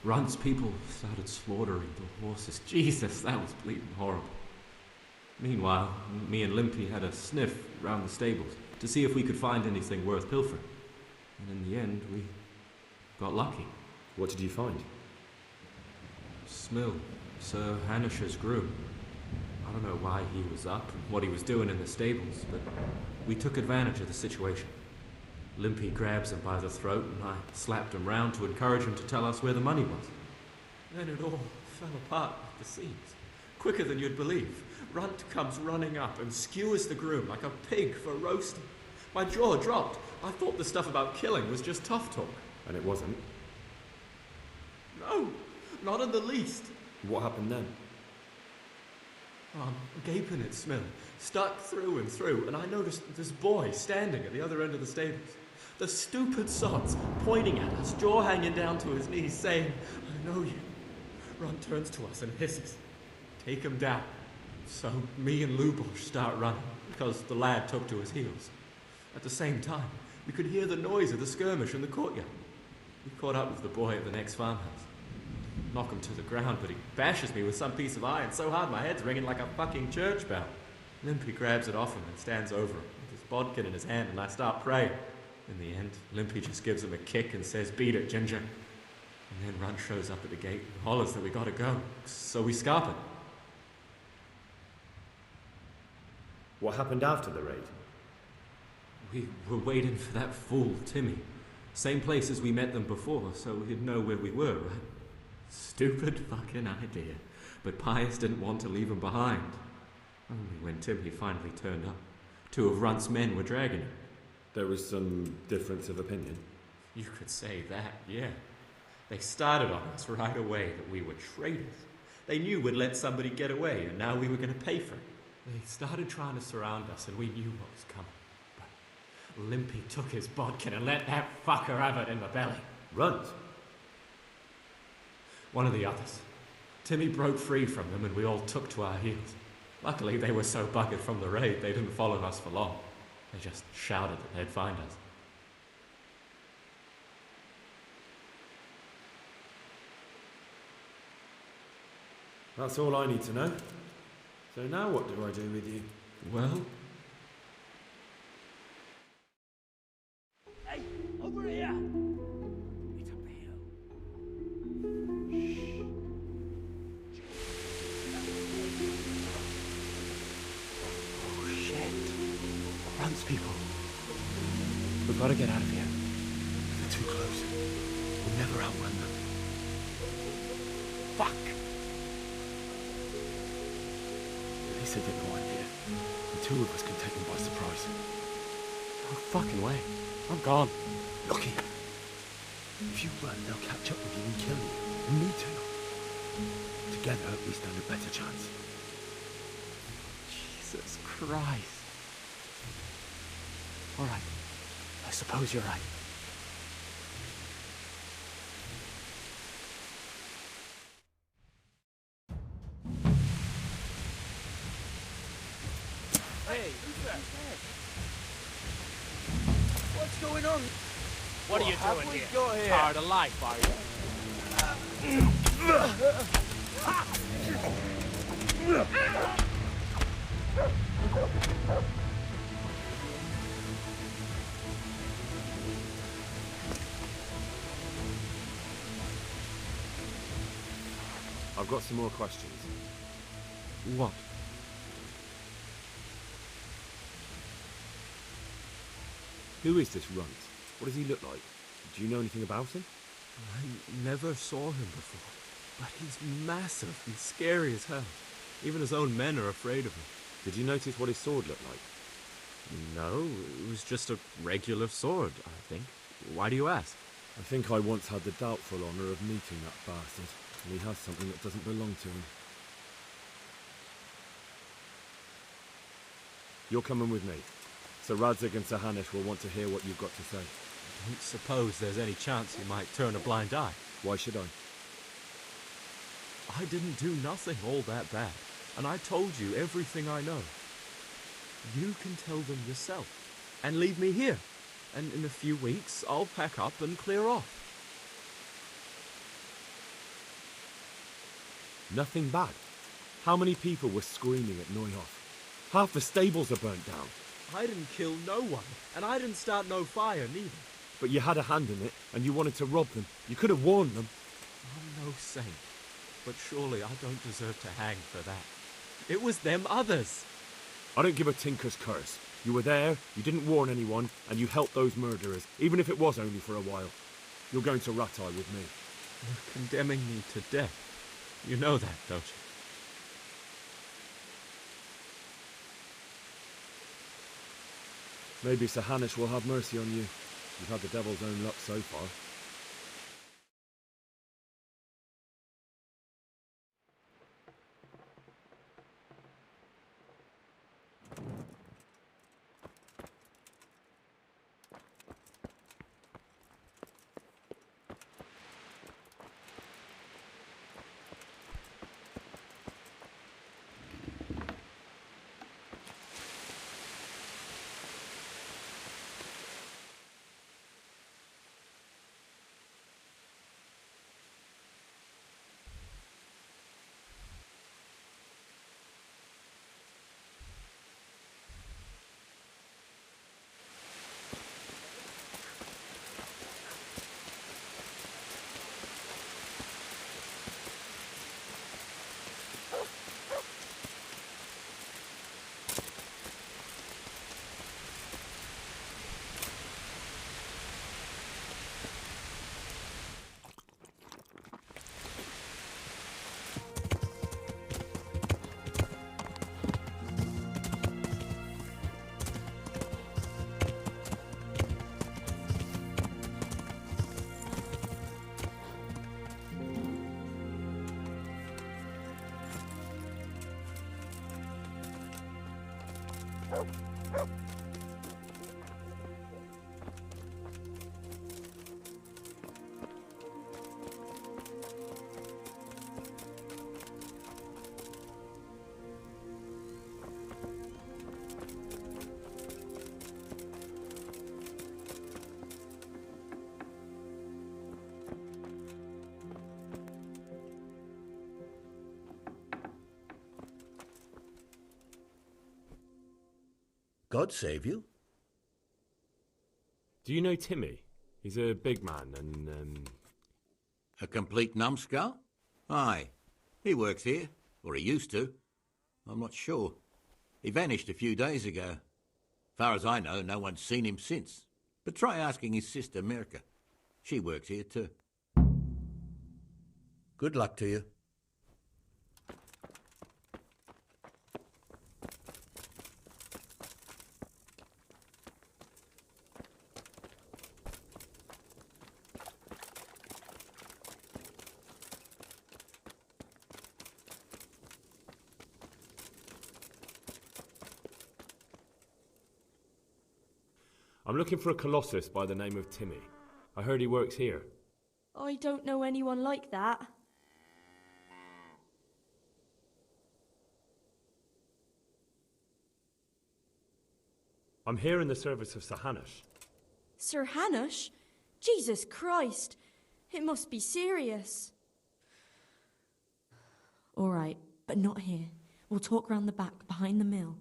Runt's people started slaughtering the horses. Jesus, that was bleeding horrible. Meanwhile, me and Limpy had a sniff round the stables to see if we could find anything worth pilfering. And in the end, we got lucky. What did you find? Smill, Sir Hanish's groom. I don't know why he was up and what he was doing in the stables, but we took advantage of the situation. Limpy grabs him by the throat, and I slapped him round to encourage him to tell us where the money was. Then it all fell apart at the seams. Quicker than you'd believe. Runt comes running up and skewers the groom like a pig for roasting. My jaw dropped. I thought the stuff about killing was just tough talk. And it wasn't? No, not in the least. What happened then? I'm gaping at Smil, stuck through and through, and I noticed this boy standing at the other end of the stables. The stupid sod's pointing at us, jaw hanging down to his knees, saying, "I know you." Ron turns to us and hisses, "Take him down." So me and Lubosh start running, because the lad took to his heels. At the same time, we could hear the noise of the skirmish in the courtyard. We caught up with the boy at the next farmhouse. Knock him to the ground, but he bashes me with some piece of iron so hard my head's ringing like a fucking church bell. Limpy grabs it off him and stands over him with his bodkin in his hand, and I start praying. In the end, Limpy just gives him a kick and says, "Beat it, Ginger." And then Run shows up at the gate and hollers that we gotta go, so we scarp it. What happened after the raid? We were waiting for that fool, Timmy. Same place as we met them before, so he'd know where we were, right? Stupid fucking idea. But Pius didn't want to leave him behind. Only when Timmy finally turned up, 2 of Runt's men were dragging him. There was some difference of opinion? You could say that, yeah. They started on us right away that we were traitors. They knew we'd let somebody get away, and now we were going to pay for it. They started trying to surround us, and we knew what was coming. But Limpy took his bodkin and let that fucker have it in the belly. Runt? One of the others. Timmy broke free from them, and we all took to our heels. Luckily, they were so buggered from the raid, they didn't follow us for long. They just shouted that they'd find us. That's all I need to know. So now what do I do with you? Well... Hey, over here! It's up here. Oh shit. Runt's people. We've got to get out of here. They're too close. We'll never outrun them. Fuck! At least they get no idea. The 2 of us can take them by surprise. No fucking way. I'm gone. Look here. If you run, they'll catch up with you and kill you. And me too. Together, we stand a better chance. Jesus Christ. All right. I suppose you're right. Hey, who's that? What's going on? What are you doing here? You're here? Tired of life, are you? I've got some more questions. What? Who is this Runt? What does he look like? Do you know anything about him? I never saw him before, but he's massive and scary as hell. Even his own men are afraid of him. Did you notice what his sword looked like? No, it was just a regular sword, I think. Why do you ask? I think I once had the doubtful honour of meeting that bastard, and he has something that doesn't belong to him. You're coming with me. Sir Radzig and Sir Hanush will want to hear what you've got to say. I don't suppose there's any chance you might turn a blind eye. Why should I? I didn't do nothing all that bad, and I told you everything I know. You can tell them yourself, and leave me here, and in a few weeks I'll pack up and clear off. Nothing bad. How many people were screaming at Neuhoff? Half the stables are burnt down. I didn't kill no one, and I didn't start no fire neither. But you had a hand in it, and you wanted to rob them. You could have warned them. I'm no saint, but surely I don't deserve to hang for that. It was them others. I don't give a tinker's curse. You were there, you didn't warn anyone, and you helped those murderers, even if it was only for a while. You're going to Ratai with me. You're condemning me to death. You know that, don't you? Maybe Sir Hanush will have mercy on you. You've had the devil's own luck so far. God save you. Do you know Timmy? He's a big man and, A complete numbskull? Aye. He works here. Or he used to. I'm not sure. He vanished a few days ago. Far as I know, no one's seen him since. But try asking his sister, Mirka. She works here too. Good luck to you. I'm looking for a colossus by the name of Timmy. I heard he works here. I don't know anyone like that. I'm here in the service of Sir Hanush. Sir Hanush? Jesus Christ! It must be serious. All right, but not here. We'll talk round the back, behind the mill.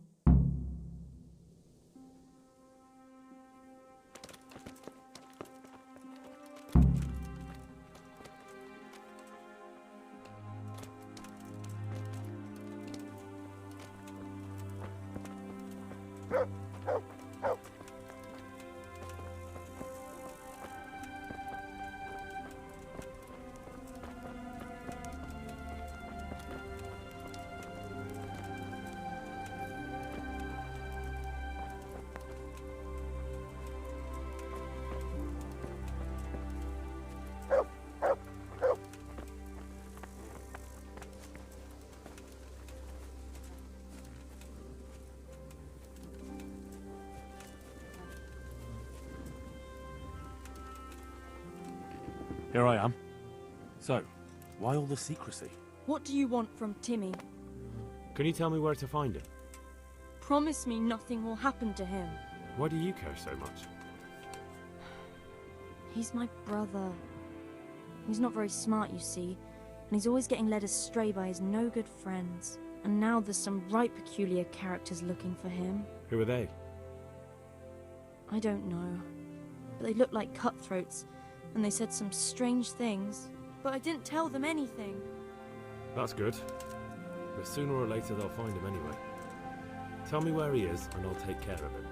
Here I am. So, why all the secrecy? What do you want from Timmy? Can you tell me where to find him? Promise me nothing will happen to him. Why do you care so much? He's my brother. He's not very smart, you see, and he's always getting led astray by his no-good friends. And now there's some right peculiar characters looking for him. Who are they? I don't know, but they look like cutthroats, and they said some strange things, but I didn't tell them anything. That's good. But sooner or later they'll find him anyway. Tell me where he is, and I'll take care of him.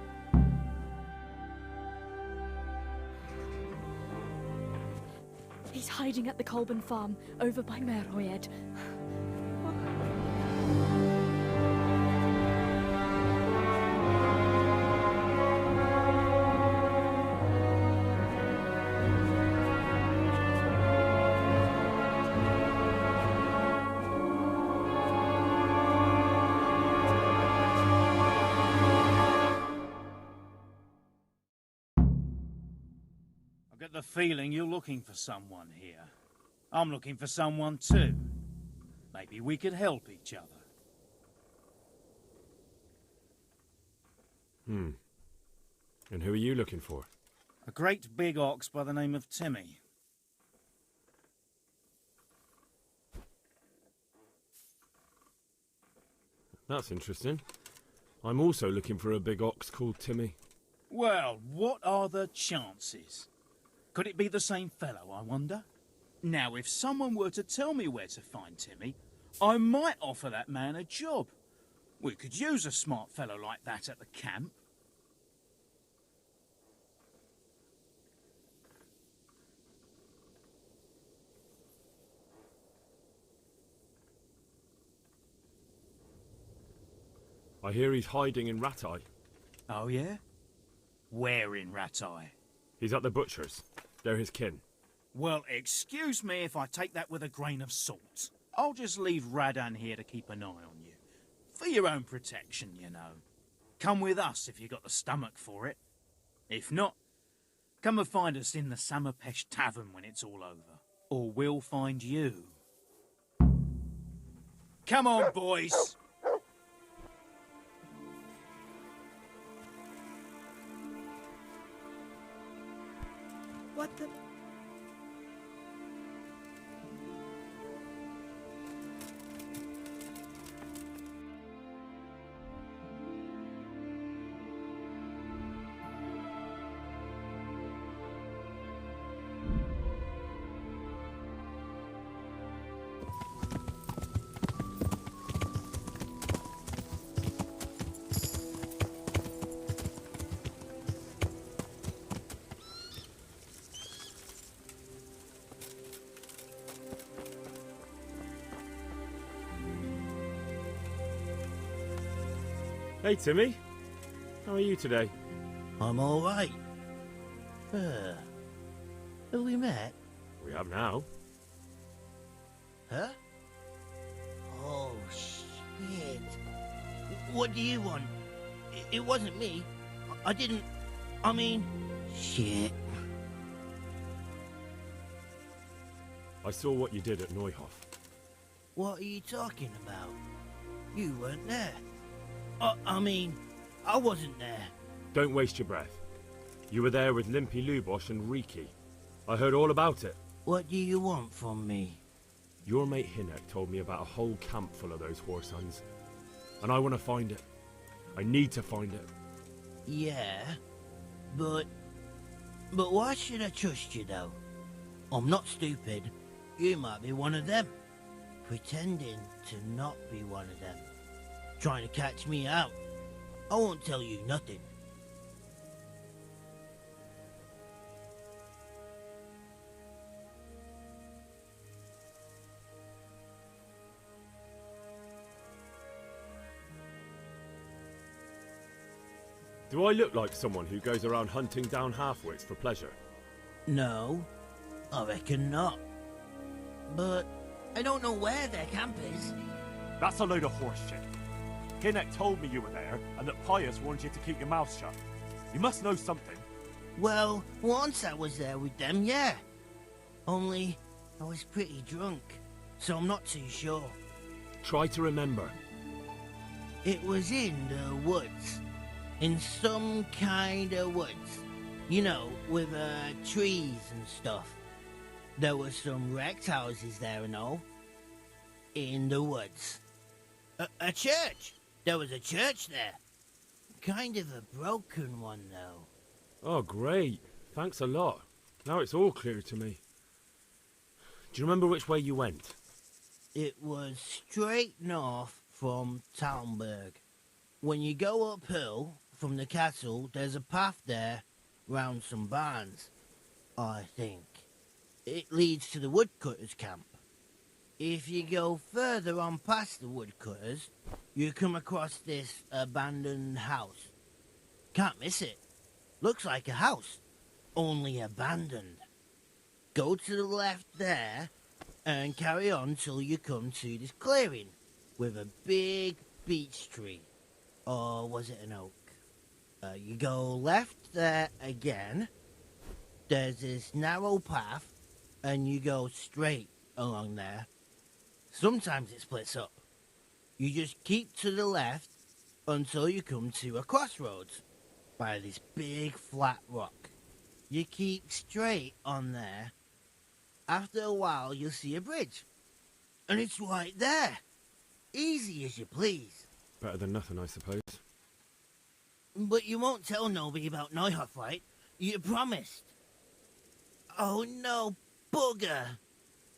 He's hiding at the Colburn farm, over by Merhoyed. I get the feeling you're looking for someone here. I'm looking for someone too. Maybe we could help each other. And who are you looking for? A great big ox by the name of Timmy. That's interesting. I'm also looking for a big ox called Timmy. Well, what are the chances? Could it be the same fellow, I wonder? Now, if someone were to tell me where to find Timmy, I might offer that man a job. We could use a smart fellow like that at the camp. I hear he's hiding in Ratai. Oh, yeah? Where in Ratai? He's at the butcher's. They're his kin. Well, excuse me if I take that with a grain of salt. I'll just leave Radan here to keep an eye on you. For your own protection, you know. Come with us if you got the stomach for it. If not, come and find us in the Samapesh Tavern when it's all over. Or we'll find you. Come on, boys! What the... Hey, Timmy. How are you today? I'm all right. Have we met? We have now. Huh? Oh, shit. What do you want? It wasn't me. I didn't... I mean... Shit. I saw what you did at Neuhof. What are you talking about? You weren't there. I mean, I wasn't there. Don't waste your breath. You were there with Limpy Lubosh and Riki. I heard all about it. What do you want from me? Your mate Hinek told me about a whole camp full of those horse huns. And I want to find it. I need to find it. Yeah, but why should I trust you, though? I'm not stupid. You might be one of them. Pretending to not be one of them. Trying to catch me out. I won't tell you nothing. Do I look like someone who goes around hunting down half-wits for pleasure? No, I reckon not. But I don't know where their camp is. That's a load of horse shit. Hinek told me you were there, and that Pius warned you to keep your mouth shut. You must know something. Well, once I was there with them, yeah. Only, I was pretty drunk, so I'm not too sure. Try to remember. It was in the woods. In some kind of woods. You know, with trees and stuff. There were some wrecked houses there and all. In the woods. A church! There was a church there. Kind of a broken one, though. Oh, great. Thanks a lot. Now it's all clear to me. Do you remember which way you went? It was straight north from Talmberg. When you go uphill from the castle, there's a path there round some barns, I think. It leads to the woodcutters' camp. If you go further on past the woodcutters, you come across this abandoned house. Can't miss it. Looks like a house, only abandoned. Go to the left there and carry on till you come to this clearing with a big beech tree. Or was it an oak? You go left there again. There's this narrow path and you go straight along there. Sometimes it splits up. You just keep to the left until you come to a crossroads by this big flat rock. You keep straight on there. After a while you'll see a bridge. And it's right there. Easy as you please. Better than nothing, I suppose. But you won't tell nobody about Neuhof, right? You promised. Oh no, bugger.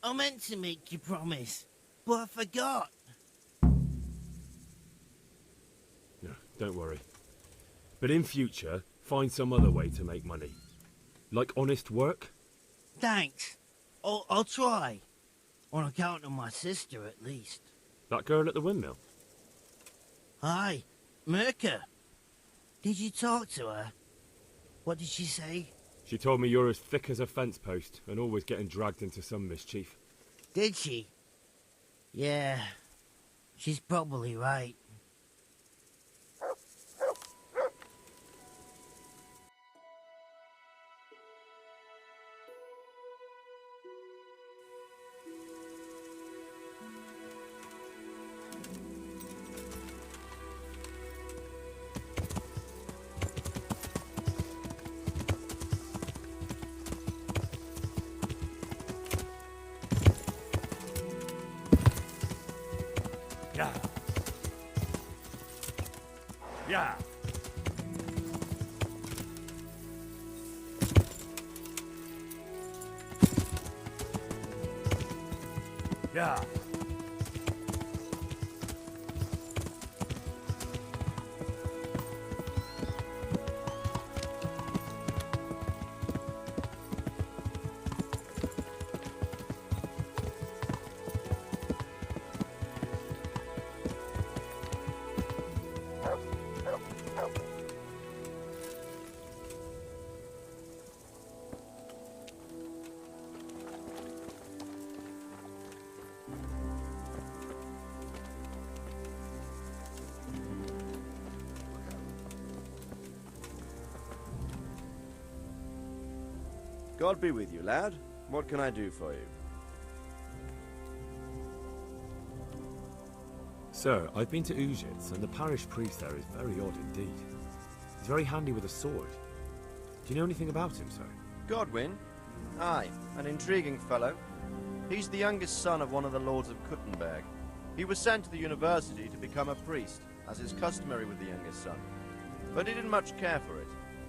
I meant to make you promise, but I forgot. No, don't worry. But in future, find some other way to make money. Like honest work? Thanks. I'll try. On account of my sister, at least. That girl at the windmill? Hi, Mirka. Did you talk to her? What did she say? She told me you're as thick as a fence post and always getting dragged into some mischief. Did she? Yeah, she's probably right. Yeah. Yeah. Yeah. God be with you, lad. What can I do for you? Sir, I've been to Udah, and the parish priest there is very odd indeed. He's very handy with a sword. Do you know anything about him, sir? Godwin? Aye, an intriguing fellow. He's the youngest son of one of the lords of Kuttenberg. He was sent to the university to become a priest, as is customary with the youngest son. But he didn't much care for it.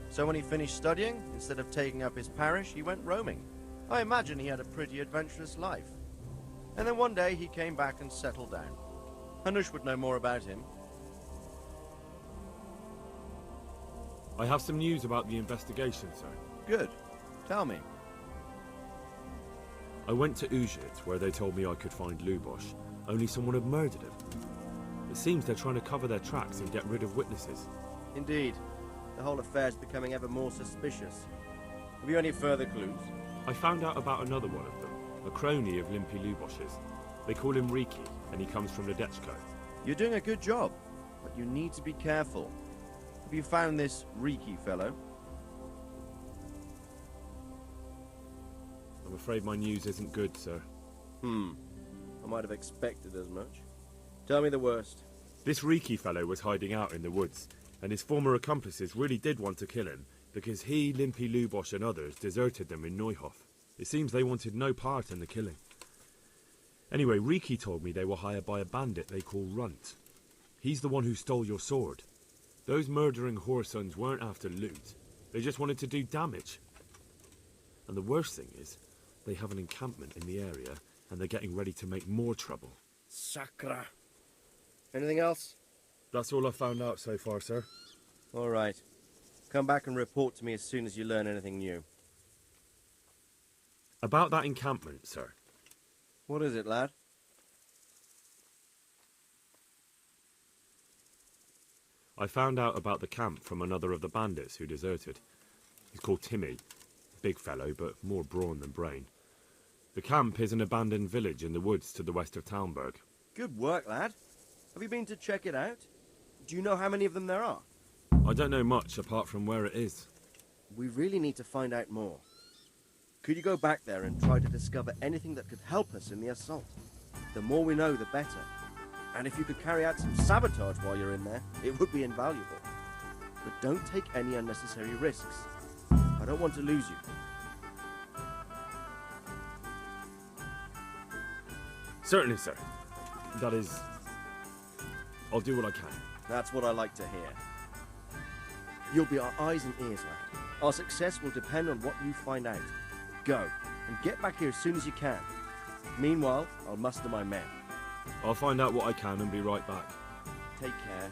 So when he finished studying, instead of taking up his parish, he went roaming. I imagine he had a pretty adventurous life. And then one day he came back and settled down. Hanush would know more about him. I have some news about the investigation, sir. Good. Tell me. I went to Udah, where they told me I could find Lubosh, only someone had murdered him. It seems they're trying to cover their tracks and get rid of witnesses. Indeed. The whole affair's becoming ever more suspicious. Have you any further clues? I found out about another one of them, a crony of Limpy Lubosh's. They call him Riki, and he comes from Ledechko. You're doing a good job, but you need to be careful. Have you found this Riki fellow? I'm afraid my news isn't good, sir. I might have expected as much. Tell me the worst. This Riki fellow was hiding out in the woods, and his former accomplices really did want to kill him, because he, Limpy Lubosh and others deserted them in Neuhof. It seems they wanted no part in the killing. Anyway, Riki told me they were hired by a bandit they call Runt. He's the one who stole your sword. Those murdering whoresons weren't after loot. They just wanted to do damage. And the worst thing is, they have an encampment in the area, and they're getting ready to make more trouble. Sakra. Anything else? That's all I've found out so far, sir. All right. Come back and report to me as soon as you learn anything new. About that encampment, sir. What is it, lad? I found out about the camp from another of the bandits who deserted. He's called Timmy. Big fellow, but more brawn than brain. The camp is an abandoned village in the woods to the west of Talmberg. Good work, lad. Have you been to check it out? Do you know how many of them there are? I don't know much apart from where it is. We really need to find out more. Could you go back there and try to discover anything that could help us in the assault? The more we know, the better. And if you could carry out some sabotage while you're in there, it would be invaluable. But don't take any unnecessary risks. I don't want to lose you. Certainly, sir. That is... I'll do what I can. That's what I like to hear. You'll be our eyes and ears, lad. Our success will depend on what you find out. Go, and get back here as soon as you can. Meanwhile, I'll muster my men. I'll find out what I can and be right back. Take care.